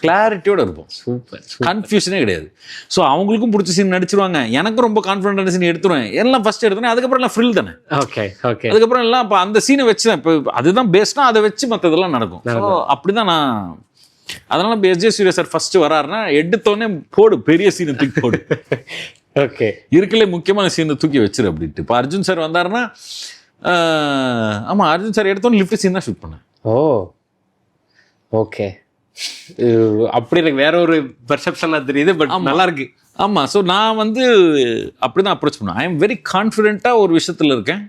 கிளாரிட்டியோட இருப்போம். சூப்பர். கன்ஃபியூஷனே கிடையாது. ஸோ அவங்களுக்கும் பிடிச்ச சீன் நடிச்சிருவாங்க, எனக்கும் ரொம்ப கான்ஃபிடென்டான சீன் எடுத்துருவேன். எல்லாம் ஃபர்ஸ்ட் எடுத்தோன்னே அதுக்கப்புறம் எல்லாம் ஃப்ரில் தானே. ஓகே. ஓகே. அதுக்கப்புறம் எல்லாம் இப்போ அந்த சீனை வச்சு தான் இப்போ அதுதான் பேஸ்னா அதை வச்சு மற்றதெல்லாம் நடக்கும். ஸோ அப்படிதான் நான் அதனால இப்போ எஸ்.ஜே. சூர்யா சார் ஃபர்ஸ்ட் வராருன்னா எடுத்தோடனே போடு பெரிய சீனை தூக்கி போடு. ஓகே. இருக்கலே முக்கியமான சீனை தூக்கி வச்சிரு அப்படின்ட்டு. இப்போ அர்ஜுன் சார் வந்தாருன்னா ஆமாம் அர்ஜுன் சார் எடுத்தோன்னு லிஃப்ட் சீன் தான் ஷூட் பண்ணேன். ஓ ஓகே. அப்படி எனக்கு வேற ஒரு பெர்செப்ஷனாக தெரியுது, பட் நல்லா இருக்கு. ஆமாம். ஸோ நான் வந்து அப்படி தான் அப்ரோச் பண்ணுவேன். ஐ எம் வெரி கான்ஃபிடென்ட்டாக ஒரு விஷயத்தில் இருக்கேன்.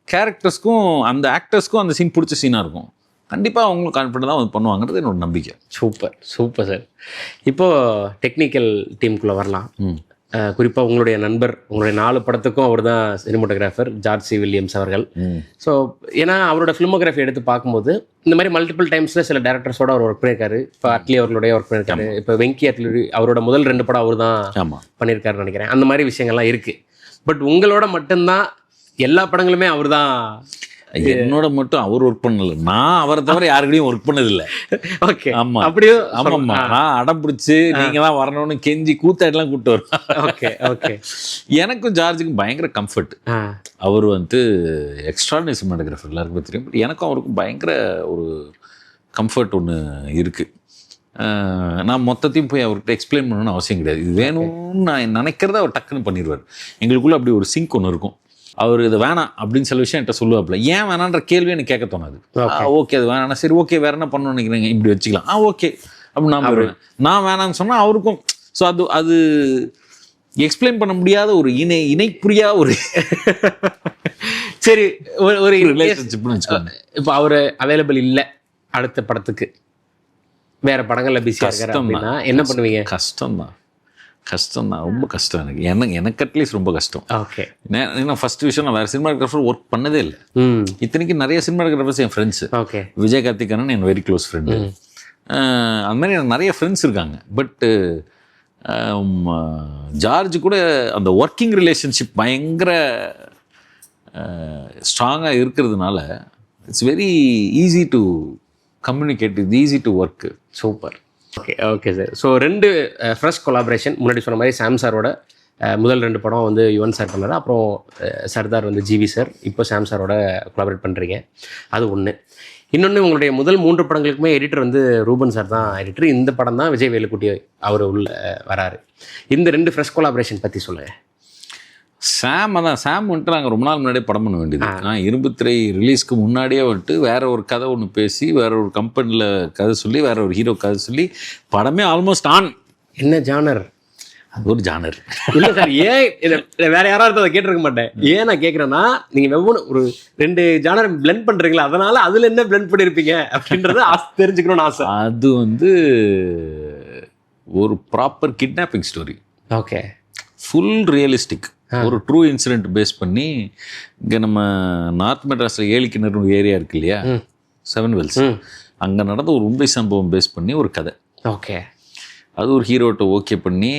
கேரக்டர்ஸ்க்கும் அந்த ஆக்டர்ஸ்க்கும் அந்த சீன் பிடிச்ச சீனாக இருக்கும். கண்டிப்பாக அவங்களும் கான்ஃபிடென்ட்டாக வந்து பண்ணுவாங்கிறது என்னோட நம்பிக்கை. Super super sir. இப்போது டெக்னிக்கல் டீமுக்குள்ளே வரலாம். குறிப்பாக உங்களுடைய நண்பர், உங்களுடைய 4 படத்துக்கும் அவர் தான் சினிமோட்டோகிராஃபர், ஜார்ஜ் சி வில்லியம்ஸ் அவர்கள். ஸோ ஏன்னா அவரோட ஃபிலிமோகிராஃபி எடுத்து பார்க்கும்போது இந்த மாதிரி மல்டிபிள் டைம்ஸில் சில டேரக்டர்ஸோட அவர் ஒர்க் பண்ணியிருக்காரு. இப்போ அட்லி அவர்களுடைய ஒர்க் பண்ணியிருக்காரு. இப்போ வெங்கி அட்லி அவரோட முதல் 2 படம் அவர் தான் பண்ணியிருக்காருன்னு நினைக்கிறேன். அந்த மாதிரி விஷயங்கள்லாம் இருக்குது. பட் உங்களோட மட்டும்தான் எல்லா படங்களுமே அவர் தான் என்னோட மட்டும் அவர் ஒர்க் பண்ணல, நான் அவரை தவிர யாருக்கிட்டையும் ஒர்க் பண்ணதில்லை. ஓகே, ஆமா அப்படியே ஆமாம்மா, நான் அடம் பிடிச்சி நீங்க தான் வரணும்னு கெஞ்சி கூத்தாட்டெல்லாம் கூப்பிட்டு வருவேன். Okay okay. எனக்கும் ஜார்ஜுக்கும் பயங்கர கம்ஃபர்ட். அவர் வந்து எக்ஸ்ட்ராடனரி சினிமாட்டோகிராஃபர், எல்லாருக்குமே தெரியும். பட் எனக்கும் அவருக்கும் பயங்கர ஒரு கம்ஃபர்ட் ஒன்று இருக்குது. நான் மொத்தத்தையும் போய் அவர்கிட்ட எக்ஸ்பிளைன் பண்ணணும்னு அவசியம் கிடையாது. இது வேணும்னு நான் நினைக்கிறத அவர் டக்குன்னு பண்ணிடுவார். எங்களுக்குள்ளே அப்படி ஒரு சிங்க் ஒன்று இருக்கும். அவர் இது வேணாம் அப்படின்னு சில விஷயம் என்கிட்ட சொல்லுவாப்புல. ஏன் வேணான்ற கேள்வி எனக்கு கேட்க தோணாது. ஓகே அது வேணாம், சரி ஓகே வேற என்ன பண்ணணும்னு நினைக்கிறீங்க, இப்படி வச்சுக்கலாம், ஓகே அப்படின்னு நான் வருவேன். நான் வேணான்னு சொன்னால் அவருக்கும். ஸோ அது எக்ஸ்பிளைன் பண்ண முடியாத ஒரு இணைப்புரியா ஒரு சரி ஒரு ரிலேஷன்ஷிப்னு வச்சுக்கோங்க. இப்போ அவர் அவைலபிள் இல்லை அடுத்த படத்துக்கு, வேற படங்கள்ல பிஸியாக இருக்காரு அப்படின்னா என்ன பண்ணுவீங்க? கஷ்டம்தான், ரொம்ப கஷ்டம். எனக்கு அட்லீஸ்ட் ரொம்ப கஷ்டம். ஓகே. ஏன்னா ஃபர்ஸ்ட் விஷயம் நான் வேறு சினிமாட்டோகிராஃபர் ஒர்க் பண்ணதே இல்லை. இத்தனைக்கு நிறைய சினிமாட்டோகிராஃபர்ஸ் என் ஃப்ரெண்ட்ஸு. ஓகே. விஜய் கார்த்திகேயன் என் வெரி க்ளோஸ் ஃப்ரெண்டு. அந்த மாதிரி எனக்கு நிறைய ஃப்ரெண்ட்ஸ் இருக்காங்க. பட்டு ஜார்ஜ் கூட அந்த ஒர்க்கிங் ரிலேஷன்ஷிப் பயங்கர ஸ்ட்ராங்காக இருக்கிறதுனால it's very easy to communicate, it's easy to work. Super. Okay okay sir. So 2 fresh collaboration. முன்னாடி சொன்ன மாதிரி சாம் சாரோட முதல் 2 படம் வந்து யுவன் சார் பண்ணார். அப்புறம் சர்தார் வந்து ஜிவி சார். இப்போ சாம் சாரோட கொலாபரேட் பண்ணுறீங்க, அது ஒன்று. இன்னொன்று, உங்களுடைய முதல் 3 படங்களுக்குமே எடிட்டர் வந்து ரூபன் சார் தான் எடிட்டர். இந்த படம் தான் விஜய் வேலுக்குட்டி அவர் உள்ள வராரு. இந்த 2 ஃப்ரெஷ் கொலாபரேஷன் பற்றி சொல்லுங்கள். சாம் வந்துட்டு நாங்கள் ரொம்ப நாள் முன்னாடியே படம் பண்ண வேண்டியது. நான் இரும்புத்திரை ரிலீஸ்க்கு முன்னாடியே வந்துட்டு வேற ஒரு கதை ஒன்று பேசி, வேற ஒரு கம்பெனியில் கதை சொல்லி, வேற ஒரு ஹீரோ கதை சொல்லி படமே ஆல்மோஸ்ட் ஆன். என்ன ஜானர்? அது ஒரு ஜானர் இல்லை சார். ஏன் இதை வேற யாராவது அதை கேட்டிருக்க மாட்டேன். ஏன் நான் கேட்குறேன்னா, நீங்கள் வெவ்வேறு ஒரு 2 ஜானர் பிளெண்ட் பண்ணுறீங்களா, அதனால அதில் என்ன பிளெண்ட் பண்ணியிருப்பீங்க அப்படின்றத தெரிஞ்சுக்கணும்னு ஆசை. அது வந்து ஒரு proper kidnapping story. Okay. Full realistic, ஒரு ட்ரூ இன்சிடென்ட் பேஸ் பண்ணி. இங்கே நம்ம நார்த் மெட்ராஸில் ஏலிக்கிணறு ஏரியா இருக்கு இல்லையா, 7 Wells, அங்கே நடந்த ஒரு உண்மை சம்பவம் பேஸ் பண்ணி ஒரு கதை. ஓகே. அது ஒரு ஹீரோட்ட ஓகே பண்ணி,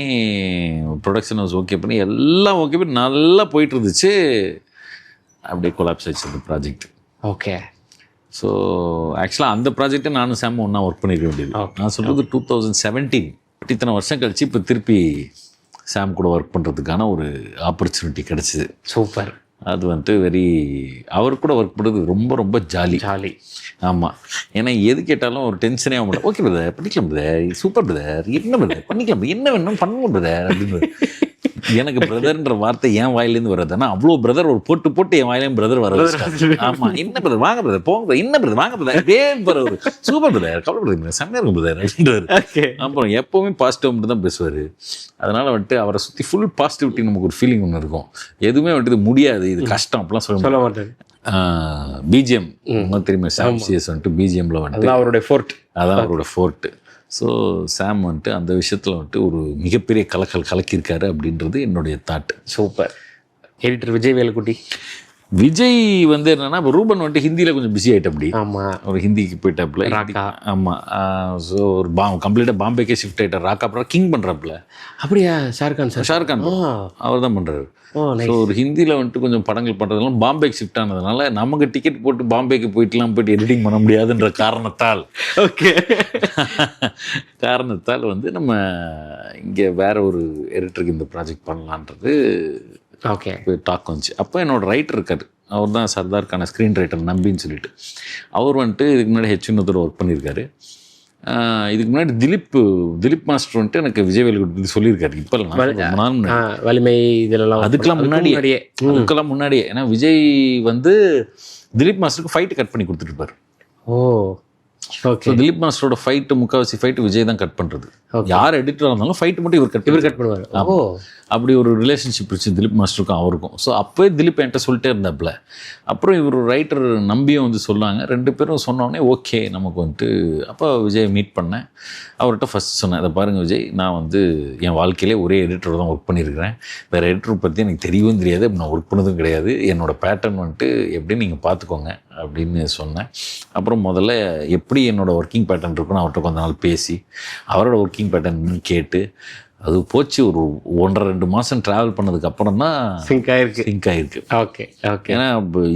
ப்ரொடக்ஷன் ஹவுஸ் ஓகே பண்ணி, எல்லாம் ஓகே பண்ணி நல்லா போயிட்டு இருந்துச்சு. அப்படியே கொலாப்ஸ் ஆயிடுச்சு அந்த ப்ராஜெக்ட். ஓகே. ஸோ ஆக்சுவலாக அந்த ப்ராஜெக்டை நானும் சாமும் ஒன்றா ஒர்க் பண்ணியிருக்க வேண்டியது. நான் சொல்கிறது 2017. இத்தனை வருஷம் கழிச்சு இப்போ திருப்பி சாம் கூட ஒர்க் பண்ணுறதுக்கான ஒரு ஆப்பர்ச்சுனிட்டி கிடச்சிது. சூப்பர். அது வந்துட்டு அவர் கூட ஒர்க் பண்ணுறது ரொம்ப ரொம்ப ஜாலி. ஆமாம். ஏன்னா எது கேட்டாலும் ஒரு டென்ஷனே ஆக மாட்டேன். ஓகே பிரதர், பண்ணிக்கலாம் பிரதர், சூப்பர் பிரதர், என்ன பிரதர் பண்ணிக்கலாம், என்ன வேணும் பண்ணுவோம் பிரதர் அப்படின்னு. எனக்கு பிரதர்ன்ற வார்த்தை என் வாயிலேருந்து வர்றது. ஆனால் அவ்வளோ பிரதர் ஒரு போட்டு என் வாயிலேயும் பிரதர் வர. ஆமாம், என்ன பிரதர் வாங்க பிரதர், போங்க பிரதர், என்ன பிரதர் வாங்க பிரதர், அதே ஒரு சூப்பர் பிரதர், கவலை பிரதர், செம்மையாக இருக்கும் பிரதர் அப்படின்றாரு. அப்புறம் எப்போவுமே பாசிட்டிவ் மட்டும் தான் பேசுவார். அதனால் வந்துட்டு அவரை சுற்றி ஃபுல் பாசிட்டிவிட்டி நமக்கு ஒரு ஃபீலிங் ஒன்று இருக்கும். எதுவுமே வந்துட்டு இது முடியாது, இது கஷ்டம் அப்படிலாம் சொல்ல மாட்டேன். பிஜிஎம் தெரியுமா, சாம் சிஎஸ் வந்துட்டு பிஜிஎம்ல வந்துட்டு அவருடைய ஃபோர்ட், அதான் அவரோட ஃபோர்ட்டு. ஸோ சாம் வந்துட்டு அந்த விஷயத்தில் வந்துட்டு ஒரு மிகப்பெரிய கலக்கியிருக்காரு அப்படின்றது என்னுடைய thought. Super. Editor Vijay Velukutty. Vijay வந்து என்னன்னா, இப்போ ரூபன் வந்துட்டு ஹிந்தியில் கொஞ்சம் பிஸி ஆகிட்டு. அப்படி ஆமாம், ஒரு ஹிந்திக்கு போயிட்டாப்புல. ஆமாம். ஸோ ஒரு கம்ப்ளீட்டாக பாம்பேக்கே ஷிஃப்ட் ஆகிட்டார். ராக்கா அப்புறம் கிங் பண்ணுறாப்புல. அப்படியா? ஷாருக்கான் அவர் தான் பண்ணுறாரு. ஸோ ஒரு ஹிந்தியில் வந்துட்டு கொஞ்சம் படங்கள் பண்ணுறதுனால பாம்பேக்கு ஷிஃப்ட் ஆனதுனால நமக்கு டிக்கெட் போட்டு பாம்பேக்கு போயிட்டுலாம் போயிட்டு எடிட்டிங் பண்ண முடியாதுன்ற காரணத்தால் வந்து நம்ம இங்கே வேற ஒரு எடிட்டருக்கு இந்த ப்ராஜெக்ட் பண்ணலான்றது டாக் வந்துச்சு. அப்போ என்னோட ரைட்டர் இருக்கார், அவர் தான் சர்தாருக்கான ஸ்க்ரீன் ரைட்டர் நம்பின்னு சொல்லிட்டு. அவர் வந்துட்டு இதுக்கு முன்னாடி ஹெச்வினத்தோட ஒர்க் பண்ணியிருக்காரு. இதுக்கு முன்னாடி திலீப் மாஸ்டர் வந்துட்டு எனக்கு விஜய் வேலுக்குட்டி சொல்லியிருக்காரு. இப்போ இல்லை, வலிமை இதெல்லாம் அதுக்கெல்லாம் முன்னாடியே. ஏன்னா விஜய் வந்து திலீப் மாஸ்டருக்கு ஃபைட்டு கட் பண்ணி கொடுத்துருப்பாரு. ஸோ திலீப் மாஸ்டரோட ஃபைட்டு, முக்கால்வாசி ஃபைட்டு விஜய் தான் கட் பண்ணுறது. யார் எடிட்டராக இருந்தாலும் ஃபைட்டு மட்டும் இவர் கட் பண்ணுவார். அப்படி ஒரு ரிலேஷன்ஷிப் இருந்துச்சு திலீப் மாஸ்டருக்கும் அவருக்கும். ஸோ அப்போயே திலீப் என்கிட்ட சொல்லிட்டே இருந்தாப்புல. அப்புறம் இவர் ரைட்டர் நம்பியும் வந்து சொன்னாங்க. 2 பேரும் சொன்னோடனே ஓகே நமக்கு வந்துட்டு. அப்போ விஜய் மீட் பண்ணேன். அவர்கிட்ட ஃபஸ்ட் சொன்னேன், இதை பாருங்கள் விஜய், நான் வந்து என் வாழ்க்கையிலே ஒரே எடிட்டர் தான் ஒர்க் பண்ணியிருக்கிறேன். வேறு எடிட்டர் பற்றி எனக்கு தெரியவும் தெரியாது, நான் ஒர்க் பண்ணதும் கிடையாது. என்னோடய பேட்டர்ன் வந்துட்டு எப்படின்னு நீங்கள் பார்த்துக்கோங்க அப்படின்னு சொன்னேன். அப்புறம் முதல்ல எப்படி என்னோடய ஒர்க்கிங் பேட்டர்ன் இருக்குன்னு அவர்கிட்ட கொஞ்ச நாள் பேசி, அவரோட ஒர்க்கிங் பேட்டர்ன் கேட்டு அது போச்சு ஒரு 1.5-2 மாதம் ட்ராவல் பண்ணதுக்கு அப்புறம் தான் சிங்க் ஆயிருக்கு. சிங்க் ஆகிருக்கு. Okay okay. ஏன்னா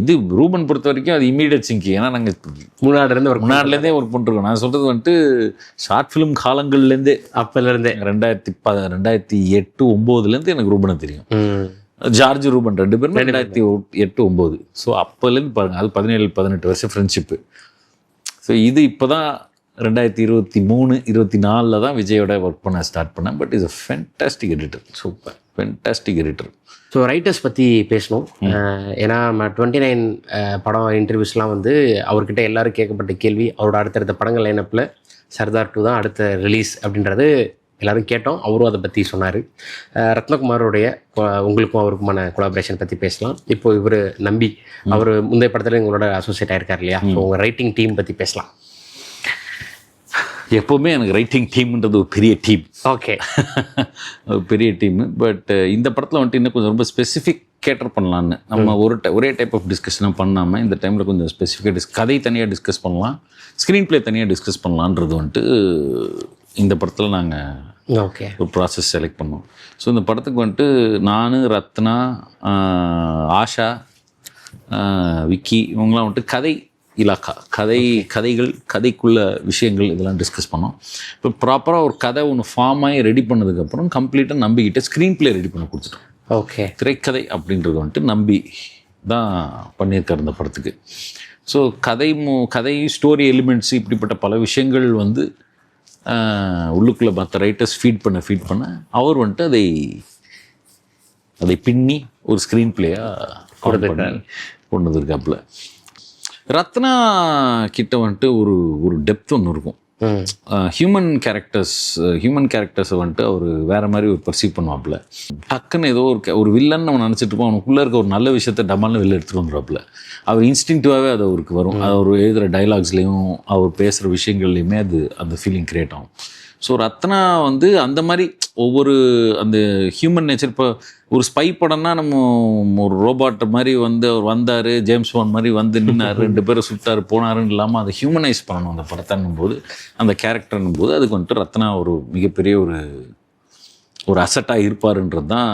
இது ரூபன் பொறுத்த வரைக்கும் அது இமீடியட் சிங்க். ஏன்னா நாங்கள் முன்னாடிலேருந்து முன்னாடிலேருந்தே ஒர்க் பண்ணிருக்கோம். நான் சொல்கிறது வந்துட்டு ஷார்ட் ஃபிலிம் காலங்கள்லேருந்தே, அப்போலேருந்தே 2008-09 எனக்கு ரூபனை தெரியும். ஜார்ஜ் ரூபன் 2 பேரும் 2008-09. ஸோ அப்போலேருந்து பாருங்கள், அது 17-18 வருஷம் ஃப்ரெண்ட்ஷிப்பு. ஸோ இது இப்போ தான் 2023-24 தான் விஜயோட ஒர்க் பண்ண ஸ்டார்ட் பண்ணேன். But is a fantastic editor. Super fantastic editor. So writers பற்றி பேசணும். ஏன்னா 29 படம் இன்டர்வியூஸ்லாம் வந்து அவர்கிட்ட எல்லாரும் கேட்கப்பட்ட கேள்வி, அவரோட அடுத்தடுத்த படங்கள் லைனப்பில் சர்தார் 2 தான் அடுத்த ரிலீஸ் அப்படின்றது எல்லாரும் கேட்டோம். அவரும் அதை பற்றி சொன்னார். ரத்னகுமாரோடைய உங்களுக்கும் அவருக்குமான கொலாபரேஷன் பற்றி பேசலாம். இப்போ இவர் நம்பி, அவர் முந்தைய படத்தில் உங்களோட அசோசியேட் ஆயிருக்கார் இல்லையா? ஸோ உங்கள் ரைட்டிங் டீம் பற்றி பேசலாம். எப்போவுமே எனக்கு ரைட்டிங் டீம்ன்றது ஒரு பெரிய டீம். ஓகே. ஒரு பெரிய டீமு. பட் இந்த படத்தில் வந்துட்டு இன்னும் கொஞ்சம் ரொம்ப ஸ்பெசிஃபிக் கேட்டர் பண்ணலான்னு, நம்ம ஒரே டைப் ஆஃப் டிஸ்கஷனாக பண்ணாமல் இந்த டைமில் கொஞ்சம் ஸ்பெசிஃபிக்காக கதை தனியாக டிஸ்கஸ் பண்ணலாம், ஸ்க்ரீன் ப்ளே தனியாக டிஸ்கஸ் பண்ணலான்றது வந்துட்டு இந்த படத்தில் நாங்கள் ஓகே ஒரு ப்ராசஸ் செலக்ட் பண்ணோம். ஸோ இந்த படத்துக்கு வந்துட்டு நான், ரத்னா, ஆஷா, விக்கி இவங்களாம் வந்துட்டு கதை இலாக்கா, கதைக்குள்ள விஷயங்கள் இதெல்லாம் டிஸ்கஸ் பண்ணோம். இப்போ ப்ராப்பராக ஒரு கதை ஒன்று ஃபார்ம் ஆகி ரெடி பண்ணதுக்கப்புறம் கம்ப்ளீட்டாக நம்பிக்கிட்ட ஸ்க்ரீன் ப்ளே ரெடி பண்ண கொடுத்துட்டோம். ஓகே. திரைக்கதை அப்படின்றது வந்துட்டு நம்பி தான் பண்ணியிருக்காரு இந்த படத்துக்கு. ஸோ கதை ஸ்டோரி எலிமெண்ட்ஸ் இப்படிப்பட்ட பல விஷயங்கள் வந்து உள்ளுக்குள்ளே மற்ற ரைட்டர்ஸ் ஃபீட் பண்ண அவர் வந்துட்டு அதை பின்னி ஒரு ஸ்க்ரீன் பிளேயாக கொண்டு வந்திருக்காப்புல. ரத்னா கிட்ட வந்துட்டு ஒரு டெப்த் ஒன்று இருக்கும். ஹியூமன் கேரக்டர்ஸை வந்துட்டு அவர் வேறு மாதிரி ஒரு பர்சீவ் பண்ணுவாப்புல. டக்குன்னு ஏதோ ஒரு வில்லன் நம்ம நினச்சிட்டு இருப்போம், அவனுக்குள்ளே இருக்க ஒரு நல்ல விஷயத்த டமால்னு வெளில எடுத்துகிட்டு வந்துடுவாப்புல. அவர் இன்ஸ்டிங்டிவாகவே அது அவருக்கு வரும். அது அவர் எழுதுகிற டைலாக்ஸ்லேயும் அவர் பேசுகிற விஷயங்கள்லையுமே அந்த ஃபீலிங் கிரியேட் ஆகும். ஸோ ரத்னா வந்து அந்த மாதிரி ஒவ்வொரு அந்த ஹியூமன் நேச்சர். இப்போ ஒரு ஸ்பை படம்னா நம்ம ஒரு ரோபாட் மாதிரி வந்து அவர் வந்தார், ஜேம்ஸ் பாண்ட் மாதிரி வந்து நின்னார், 2 பேரை சுட்டார் போனாருன்னு இல்லாமல் அதை ஹியூமனைஸ் பண்ணணும் அந்த படத்தானும் போது, அந்த கேரக்டர்னும் போது அதுக்கு வந்துட்டு ரத்னா ஒரு மிகப்பெரிய ஒரு அசட்டாக இருப்பாருன்றது தான்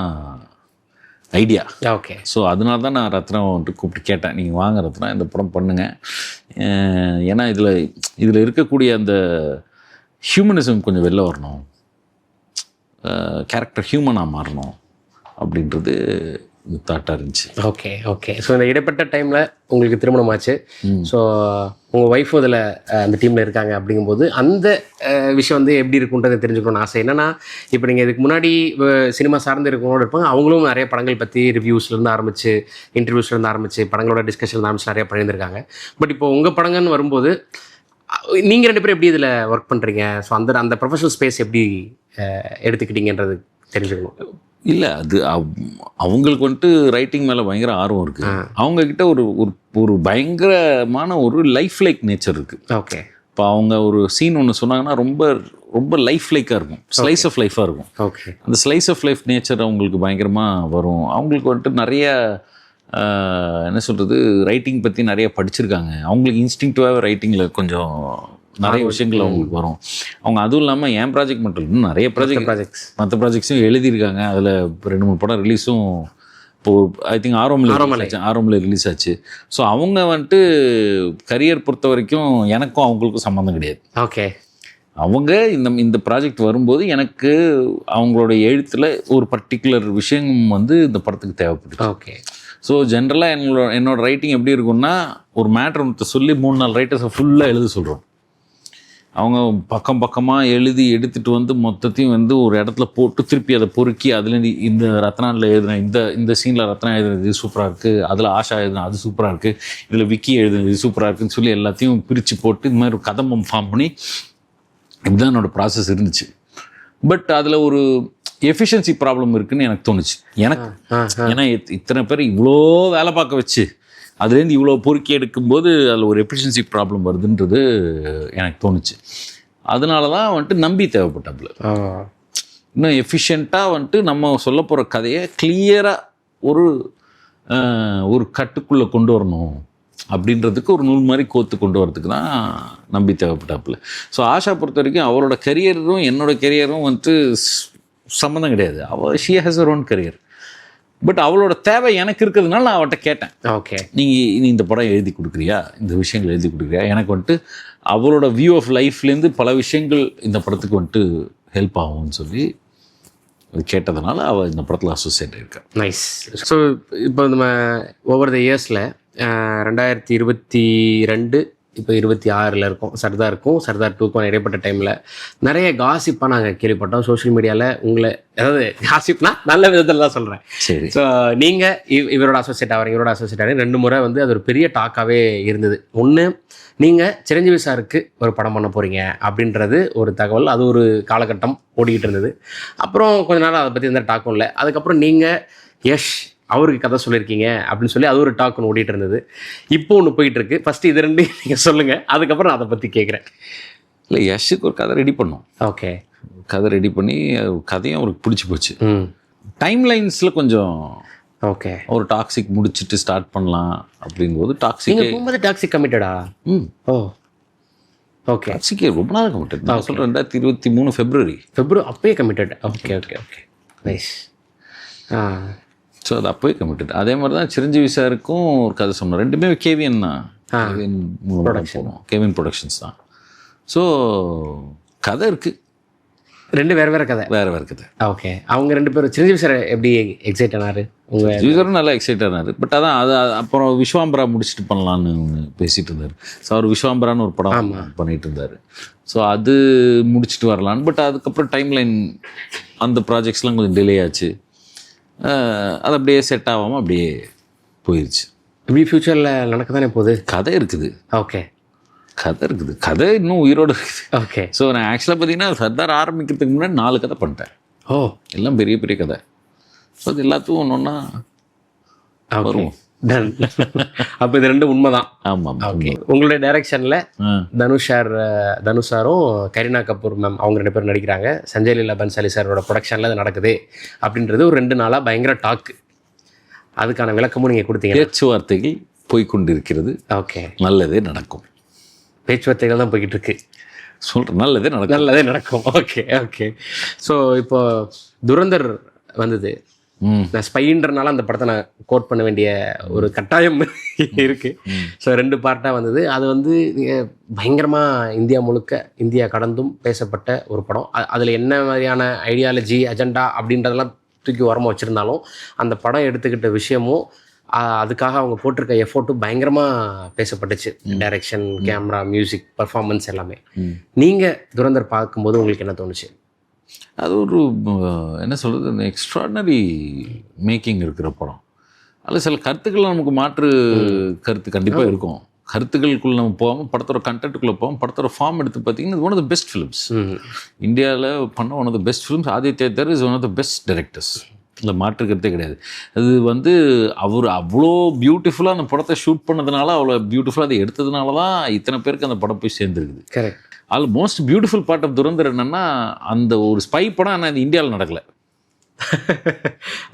ஐடியா. ஓகே. ஸோ அதனால தான் நான் ரத்னாவை வந்துட்டு கூப்பிட்டு கேட்டேன், நீங்கள் வாங்க ரத்னா இந்த படம் பண்ணுங்கள். ஏன்னா இதில் இருக்கக்கூடிய அந்த ஹியூமனிசம் கொஞ்சம் வெளில வரணும், கேரக்டர் ஹியூமனாக மாறணும் அப்படின்றது தாட்டாக இருந்துச்சு. ஓகே. ஸோ இந்த இடைப்பட்ட டைமில் உங்களுக்கு திருமணம் ஆச்சு. ஸோ உங்கள் ஒய்ஃபும் அதில் அந்த டீமில் இருக்காங்க. அப்படிங்கும்போது அந்த விஷயம் வந்து எப்படி இருக்குன்றதை தெரிஞ்சுக்கணும்னு ஆசை. என்னென்னா இப்போ நீங்கள் இதுக்கு முன்னாடி சினிமா சார்ந்து இருக்கவங்களோட இருப்பாங்க, அவங்களும் நிறைய படங்கள் பற்றி ரிவ்யூஸ்லேருந்து ஆரம்பித்து, இன்டர்வியூஸ்லேருந்து ஆரம்பித்து, படங்களோட டிஸ்கஷன் ஆரம்பித்து நிறைய பண்ணியிருந்திருக்காங்க. பட் இப்போ உங்கள் படங்கள்னு வரும்போது நீங்கள் 2 பேரும் எப்படி இதில் ஒர்க் பண்ணுறீங்க? ஸோ அந்த ப்ரொஃபஷனல் ஸ்பேஸ் எப்படி எடுத்துக்கிட்டீங்கன்றது தெரிஞ்சுக்கணும். இல்லை, அது அவங்களுக்கு வந்துட்டு ரைட்டிங் மேலே பயங்கர ஆர்வம் இருக்குது. அவங்கக்கிட்ட ஒரு பயங்கரமான ஒரு லைஃப் லைக் நேச்சர் இருக்குது. ஓகே. இப்போ அவங்க ஒரு சீன் ஒன்று சொன்னாங்கன்னா ரொம்ப ரொம்ப லைஃப் லைக்காக இருக்கும், ஸ்லைஸ் ஆஃப் லைஃபாக இருக்கும். ஓகே. அந்த ஸ்லைஸ் ஆஃப் லைஃப் நேச்சர் அவங்களுக்கு பயங்கரமாக வரும். அவங்களுக்கு வந்துட்டு நிறைய என்ன சொல்கிறது, ரைட்டிங் பற்றி நிறைய படிச்சிருக்காங்க. அவங்களுக்கு இன்ஸ்டிங்டிவாகவே ரைட்டிங்கில் கொஞ்சம் நிறைய விஷயங்கள் அவங்களுக்கு வரும். அவங்க அதுவும் இல்லாமல் என் ப்ராஜெக்ட் மட்டும் இன்னும் நிறைய மற்ற ப்ராஜெக்ட்ஸும் எழுதியிருக்காங்க. அதில் 2-3 படம் ரிலீஸும் இப்போது ஐ திங்க் ஆரோமில் ரிலீஸ் ஆச்சு. ஸோ அவங்க வந்துட்டு கரியர் பொறுத்த வரைக்கும் எனக்கும் அவங்களுக்கும் சம்மந்தம் கிடையாது. ஓகே. அவங்க இந்த ப்ராஜெக்ட் வரும்போது எனக்கு அவங்களோட எழுத்தில் ஒரு பர்டிகுலர் விஷயம் வந்து இந்த படத்துக்கு தேவைப்படுது. ஓகே. ஸோ ஜென்ரலாக என்னோட ரைட்டிங் எப்படி இருக்குன்னா, ஒரு மேட்ரு சொல்லி 3-4 ரைட்டர்ஸை ஃபுல்லாக எழுத சொல்கிறோம். அவங்க பக்கமாக எழுதி எடுத்துகிட்டு வந்து மொத்தத்தையும் வந்து ஒரு இடத்துல போட்டு திருப்பி அதை பொறுக்கி அதுலேருந்து இந்த ரத்னாவில் எழுதுன இந்த சீனில் ரத்னா எழுதுனது இது சூப்பராக இருக்குது, அதில் ஆஷா எழுதுனா அது சூப்பராக இருக்குது, இதில் விக்கி எழுதுனது இது சூப்பராக இருக்குதுன்னு சொல்லி எல்லாத்தையும் பிரித்து போட்டு இது மாதிரி ஒரு கதம்பம் ஃபார்ம் பண்ணி இப்படிதான் என்னோடய ப்ராசஸ் இருந்துச்சு. பட் அதில் ஒரு எஃபிஷியன்சி ப்ராப்ளம் இருக்குதுன்னு எனக்கு தோணுச்சு. ஏன்னா இத்தனை பேர் இவ்வளோ வேலை பார்க்க வச்சு அதுலேருந்து இவ்வளோ பொறுக்கி எடுக்கும்போது அதில் ஒரு எஃபிஷியன்சி ப்ராப்ளம் வருதுன்றது எனக்கு தோணுச்சு. அதனால தான் வந்துட்டு நம்பி தேவைப்பட்டாப்புல. இன்னும் எஃபிஷியண்ட்டாக வந்துட்டு நம்ம சொல்ல போகிற கதையை கிளியராக ஒரு கட்டுக்குள்ளே கொண்டு வரணும் அப்படின்றதுக்கு ஒரு நூல் மாதிரி கோத்து கொண்டு வரதுக்கு தான் நம்பி தேவைப்பட்டாப்புல. ஸோ ஆஷா பொறுத்த வரைக்கும் அவரோட கரியரும் என்னோடய கரியரும் வந்துட்டு சம்மந்தம் கிடையாது. அவள் she has her own career. But அவளோட தேவை எனக்கு இருக்கிறதுனால நான் அவட்ட கேட்டேன், ஓகே நீ இந்த படம் எழுதி கொடுக்குறியா, இந்த விஷயங்கள் எழுதி கொடுக்குறியா, எனக்கு வந்துட்டு அவளோட வியூ ஆஃப் லைஃப்லேருந்து பல விஷயங்கள் இந்த படத்துக்கு வந்துட்டு ஹெல்ப் ஆகும்னு சொல்லி அது கேட்டதுனால அவள் இந்த படத்தில் அசோசியேட் ஆயிருக்கா. நைஸ். ஸோ இப்போ நம்ம ஓவர் த இயர்ஸில் 2022 இப்போ 26 இருக்கும், சர்தாருக்கும் சர்தார் 2க்கும் இடைப்பட்ட டைமில் நிறைய காசிப்பாக நாங்கள் கேள்விப்பட்டோம் சோஷியல் மீடியாவில். உங்களை அதாவது காசிப்னா நல்ல விதத்தில் தான் சொல்கிறேன். சரி. ஸோ நீங்கள் இவரோட அசோசியேட் ஆகிறீங்க, இவரோட அசோசியேட் ஆகிறீங்க, 2 முறை வந்து அது ஒரு பெரிய டாக்காகவே இருந்தது. ஒன்று, நீங்கள் சிரஞ்சீவி சாருக்கு ஒரு படம் பண்ண போகிறீங்க அப்படின்றது ஒரு தகவல், அது ஒரு காலகட்டம் ஓடிக்கிட்டு இருந்தது. அப்புறம் கொஞ்ச நாள் அதை பற்றி எந்த டாக்கும் இல்லை. அதுக்கப்புறம் நீங்கள் யஷ் அவருக்கு கதை சொல்லியிருக்கீங்க அப்படின்னு சொல்லி அது ஒரு டாக் ஒன்று ஓடிட்டு இருந்தது. இப்போ ஒன்று போயிட்டு இருக்கு. ஃபர்ஸ்ட் இது 2 நீங்கள் சொல்லுங்கள், அதுக்கப்புறம் நான் அதை பற்றி கேட்குறேன். இல்லை, யஷுக்கு ஒரு கதை ரெடி பண்ணோம். ஓகே, கதை ரெடி பண்ணி கதையும் அவருக்கு பிடிச்சி போச்சு. ம், டைம் லைன்ஸில் கொஞ்சம் ஓகே. ஒரு டாக்ஸிக் முடிச்சுட்டு ஸ்டார்ட் பண்ணலாம் அப்படிங்கும்போது டாக்ஸிக் நீங்கள் போகும்போது டாக்ஸிக் கமிட்டடா? ஓ, ஓகே. டாக்ஸிக்கே ரொம்ப நாள் கமிட்டட். நான் சொல்கிறேன் 2023 ஃபெப்ரவரி அப்பயே committed. Okay okay okay, nice. So அது அப்போயே கமிட்டட். அதே மாதிரி தான் சிரஞ்சீவி சாருக்கும் ஒரு கதை சொன்னோம். 2மே கேவிஎன் தான், கேவிஎன் போனோம், கேவிஎன் ப்ரொடக்ஷன்ஸ் தான். ஸோ கதை இருக்குது, 2 வேறு கதை, வேறு கதை. ஓகே. அவங்க 2 பேரும் சிரஞ்சீவி சார் எப்படி எக்ஸைட் ஆனாரு? உங்கள் சிரஞ்சீவி நல்லா எக்ஸைட் ஆனார். பட் அதான் அது அப்புறம் விஸ்வாம்பரா முடிச்சுட்டு பண்ணலான்னு ஒன்று பேசிகிட்டு இருந்தார். ஸோ அவர் விஸ்வாம்பரான்னு ஒரு படம் பண்ணிகிட்டு இருந்தார். ஸோ அது முடிச்சுட்டு வரலான்னு. பட் அதுக்கப்புறம் டைம்லைன் அந்த ப்ராஜெக்ட்ஸ்லாம் கொஞ்சம் டிலே ஆச்சு. அது அப்படியே செட் ஆகாமல் அப்படியே போயிடுச்சு. இப்படி ஃப்யூச்சரில் நடக்க தானே போகுது. கதை இருக்குது, ஓகே, கதை இருக்குது, கதை இன்னும் உயிரோடு இருக்குது. ஓகே. ஸோ நான் ஆக்சுவலாக பார்த்தீங்கன்னா சர்தார் ஆரம்பிக்கிறதுக்கு முன்னாடி 4 கதை பண்ணிட்டேன். ஓ, எல்லாம் பெரிய பெரிய கதை. ஸோ அது எல்லாத்துக்கும் ஒன்று ஒன்றா வரும். டன். அப்போ இது 2 உண்மைதான். ஆமாம். ஓகே. உங்களுடைய டைரக்ஷனில் தனுஷாரும் கரீனா கபூர் மேம் அவங்க 2 பேரும் நடிக்கிறாங்க. சஞ்சய் லீலா பன்சாலி சாரோட ப்ரொடக்ஷனில் அது நடக்குது அப்படின்றது ஒரு 2 நாளாக பயங்கர டாக்கு. அதுக்கான விளக்கமும் நீங்கள் கொடுத்தீங்க. பேச்சுவார்த்தைகள் போய்கொண்டிருக்கிறது. ஓகே, நல்லதே நடக்கும். பேச்சுவார்த்தைகள் தான் போய்கிட்டு இருக்கு. சொல்கிறேன், நல்லதே நடக்கும், நல்லதே நடக்கும். Okay okay. ஸோ இப்போ துரந்தர் வந்தது. நான் ஸ்பைன்றனால அந்த படத்தை நான் கோட் பண்ண வேண்டிய ஒரு கட்டாயம் இருக்கு. ஸோ 2 பார்ட்டாக வந்தது. அது வந்து பயங்கரமாக இந்தியா முழுக்க, இந்தியா கடந்தும் பேசப்பட்ட ஒரு படம். அதில் என்ன மாதிரியான ஐடியாலஜி அஜெண்டா அப்படின்றதெல்லாம் தூக்கி உரமாக வச்சுருந்தாலும் அந்த படம் எடுத்துக்கிட்ட விஷயமும் அதுக்காக அவங்க போட்டிருக்க எஃபோர்ட்டும் பயங்கரமாக பேசப்பட்டுச்சு. டைரக்ஷன், கேமரா, மியூசிக், பர்ஃபார்மன்ஸ் எல்லாமே. நீங்கள் துரந்தர் பார்க்கும்போது உங்களுக்கு என்ன தோணுச்சு? அது ஒரு என்ன சொல்கிறது, எக்ஸ்ட்ராடனரி மேக்கிங் இருக்கிற படம். அதில் சில கருத்துக்கள் நமக்கு மாற்று கருத்து கண்டிப்பாக இருக்கும். கருத்துக்களுக்குள்ள நம்ம போகாமல் படத்தோட கண்டென்ட்டுக்குள்ளே போகாமல் படத்தோட ஃபார்ம் எடுத்து பார்த்தீங்கன்னா இது one of the best films இந்தியாவில் பண்ண. One of the best films. Aditya Dhar is one of the best directors. இல்லை மாற்றுக்கிறதே கிடையாது. அது வந்து அவர் அவ்வளோ பியூட்டிஃபுல்லாக அந்த படத்தை ஷூட் பண்ணதுனால, அவ்வளோ பியூட்டிஃபுல்லாக அதை எடுத்ததுனால தான் இத்தனை பேருக்கு அந்த படம் போய் சேர்ந்துருக்குது. கரெக்ட். அது most beautiful part of Dhurandhar என்னென்னா, அந்த ஒரு ஸ்பை படம் ஆனால் இது இந்தியாவில் நடக்கலை.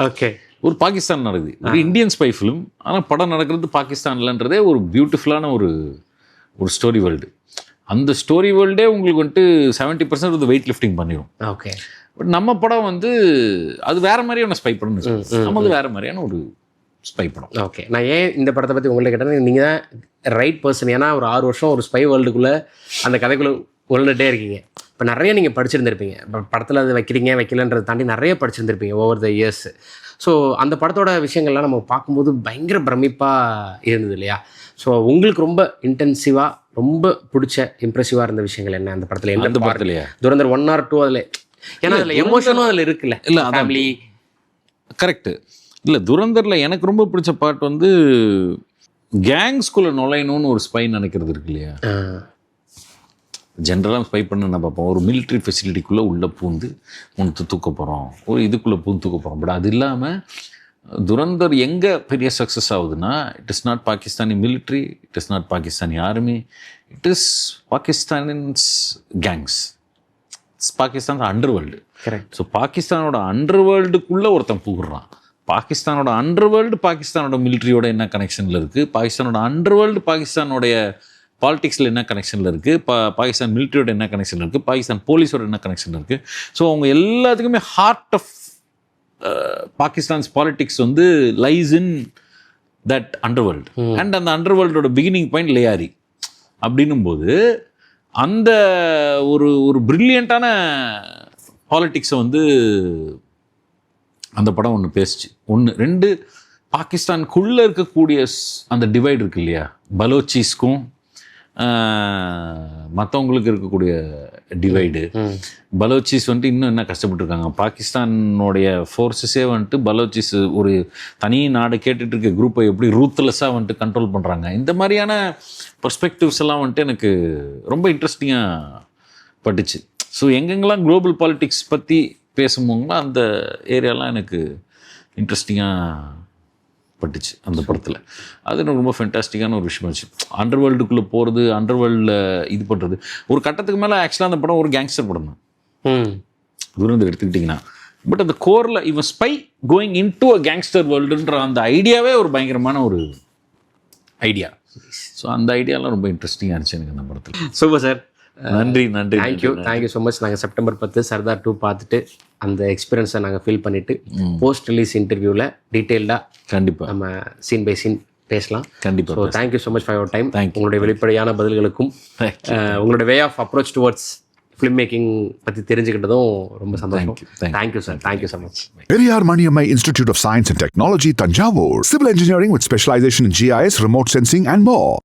ஓகே. ஒரு பாகிஸ்தான் நடக்குது, ஒரு இந்தியன் ஸ்பை ஃபிலிம். ஆனால் படம் நடக்கிறது பாகிஸ்தான்லன்றதே ஒரு பியூட்டிஃபுல்லான ஒரு ஸ்டோரி வேர்ல்டு. அந்த ஸ்டோரி வேர்ல்டே உங்களுக்கு வந்துட்டு 70% வந்து வெயிட் லிஃப்டிங் பண்ணிடும். ஓகே. பட் நம்ம படம் வந்து அது வேற மாதிரியான ஸ்பை படம், நமக்கு வேற மாதிரியான ஒரு ஸ்பை படம். ஓகே. நான் ஏன் இந்த படத்தை பற்றி உங்களை கேட்டேன்னா, நீங்கள் தான் ரைட் பர்சன். ஏன்னா ஒரு 6 வருஷம் ஒரு ஸ்பை வேர்ல்டுக்குள்ளே அந்த கதைக்குள்ளே உருண்டுகிட்டே இருக்கீங்க. இப்போ நிறைய நீங்கள் படிச்சிருந்துருப்பீங்க. இப்போ படத்தில் அது வைக்கிறீங்க வைக்கலன்றதை தாண்டி நிறைய படிச்சிருந்துருப்பீங்க ஓவர் த இயர்ஸ். ஸோ அந்த படத்தோட விஷயங்கள்லாம் நம்ம பார்க்கும்போது பயங்கர பிரமிப்பாக இருந்தது இல்லையா? ஸோ உங்களுக்கு ரொம்ப இன்டென்சிவாக ரொம்ப பிடிச்ச இம்ப்ரெசிவாக இருந்த விஷயங்கள் என்ன அந்த படத்தில்? என்ன படத்துலையா? துரந்தர் 1 or 2 அதில், ஏன்னா அதில் எமோஷனும் அதில் இருக்குல்ல. இல்லை, ஃபேமிலி. கரெக்டு. இல்லை, துரந்தரில் எனக்கு ரொம்ப பிடிச்ச பார்ட் வந்து கேங்ஸ்குள்ளே நுழையணும்னு ஒரு ஸ்பை நினைக்கிறது இருக்கு இல்லையா? ஜென்ரலாக ஸ்பை பண்ண என்ன பார்ப்போம், ஒரு மிலிட்ரி ஃபெசிலிட்டிக்குள்ளே உள்ளே பூந்து உனக்கு தூக்க போகிறோம், ஒரு இதுக்குள்ளே பூந்து தூக்க போகிறோம். பட் அது இல்லாமல் துரந்தர் எங்கே பெரிய சக்ஸஸ் ஆகுதுன்னா, it is not Pakistani military, it is not Pakistani army, it is Pakistanis gangs. Pakistan underworld. Correct. So பாகிஸ்தானோட அண்டர் வேர்ல்டுக்குள்ளே ஒருத்தன் பூகுறான். பாகிஸ்தானோட அண்டர் வேர்ல்டு பாகிஸ்தானோட மிலிட்ரியோட என்ன கனெக்ஷனில் இருக்குது, பாகிஸ்தானோட அண்டர் வேர்ல்டு பாகிஸ்தானோடைய பாலிடிக்ஸில் என்ன கனெக்ஷனில் இருக்குது, பாகிஸ்தான் மிலிட்ரியோட என்ன கனெக்ஷன் இருக்குது, பாகிஸ்தான் போலீஸோட என்ன கனெக்ஷன் இருக்குது. ஸோ அவங்க எல்லாத்துக்குமே ஹார்ட் ஆஃப் பாகிஸ்தான்ஸ் பாலிடிக்ஸ் வந்து lies in that underworld. And அந்த அண்டர்வேர்ல்டோட பிகினிங் பாயிண்ட் லேயாரி அப்படின்னும் போது அந்த ஒரு பிரில்லியண்ட்டான பாலிடிக்ஸை வந்து அந்த படம் ஒன்று பேசுச்சு. 1 2 பாகிஸ்தானுக்குள்ளே இருக்கக்கூடிய அந்த டிவைட் இருக்கு இல்லையா, பலோச்சிஸ்க்கும் மற்றவங்களுக்கு இருக்கக்கூடிய டிவைடு. பலோச்சிஸ் வந்துட்டு இன்னும் என்ன கஷ்டப்பட்டுருக்காங்க. பாகிஸ்தானுடைய ஃபோர்ஸஸே வந்துட்டு பலோச்சிஸ் ஒரு தனி நாடு கேட்டுட்டு இருக்க குரூப்பை எப்படி ரூத்லெஸ்ஸாக வந்துட்டு கண்ட்ரோல் பண்ணுறாங்க. இந்த மாதிரியான பெர்ஸ்பெக்டிவ்ஸ் எல்லாம் வந்துட்டு எனக்கு ரொம்ப இன்ட்ரெஸ்டிங்காக பட்டுச்சு. ஸோ எங்கெங்கெல்லாம் குளோபல் பாலிட்டிக்ஸ் பற்றி பேசும்போங்களோ அந்த ஏரியாலாம் எனக்கு இன்ட்ரெஸ்டிங்காக பட்டுச்சு அந்த படத்தில். அது எனக்கு ரொம்ப ஃபென்டாஸ்டிக்கான ஒரு விஷயம் ஆச்சு. அண்டர்வேர்ல்டுக்குள்ளே போகிறது, அண்டர்வேர்ல்டில் இது பண்ணுறது. ஒரு கட்டத்துக்கு மேலே ஆக்சுவலாக அந்த படம் ஒரு கேங்ஸ்டர் படம் தான் தூரம் எடுத்துக்கிட்டிங்கன்னா. பட் அந்த கோரில் இவன் spy going in to a gangster வேர்ல்டுன்ற அந்த ஐடியாவே ஒரு பயங்கரமான ஒரு ஐடியா. ஸோ அந்த ஐடியாலாம் ரொம்ப இன்ட்ரெஸ்டிங்காக இருந்துச்சு எனக்கு அந்த படத்தில். Super sir. நன்றி. Thank you so much. நாங்கள் செப்டம்பர் 10 சர்தார் 2 பார்த்துட்டு அந்த எக்ஸ்பீரியன்ஸை நாங்கள் ஃபீல் பண்ணிவிட்டு போஸ்ட் ரிலீஸ் இன்டர்வியூவில் டீட்டெயில்டாக கண்டிப்பாக நம்ம சீன் பை சீன் பேசலாம். கண்டிப்பாக. So thank you so much for your time. Thank you. உங்களுடைய வெளிப்படையான பதில்களுக்கும் உங்களுடைய way of approach towards film making பற்றி தெரிஞ்சுக்கிட்டதும் ரொம்ப சந்தோஷம். Thank you sir. Thank you so much. Periyar Maniammai Institute of Science and Technology, Tanjavur. Civil engineering with specialization in GIS, remote sensing and more.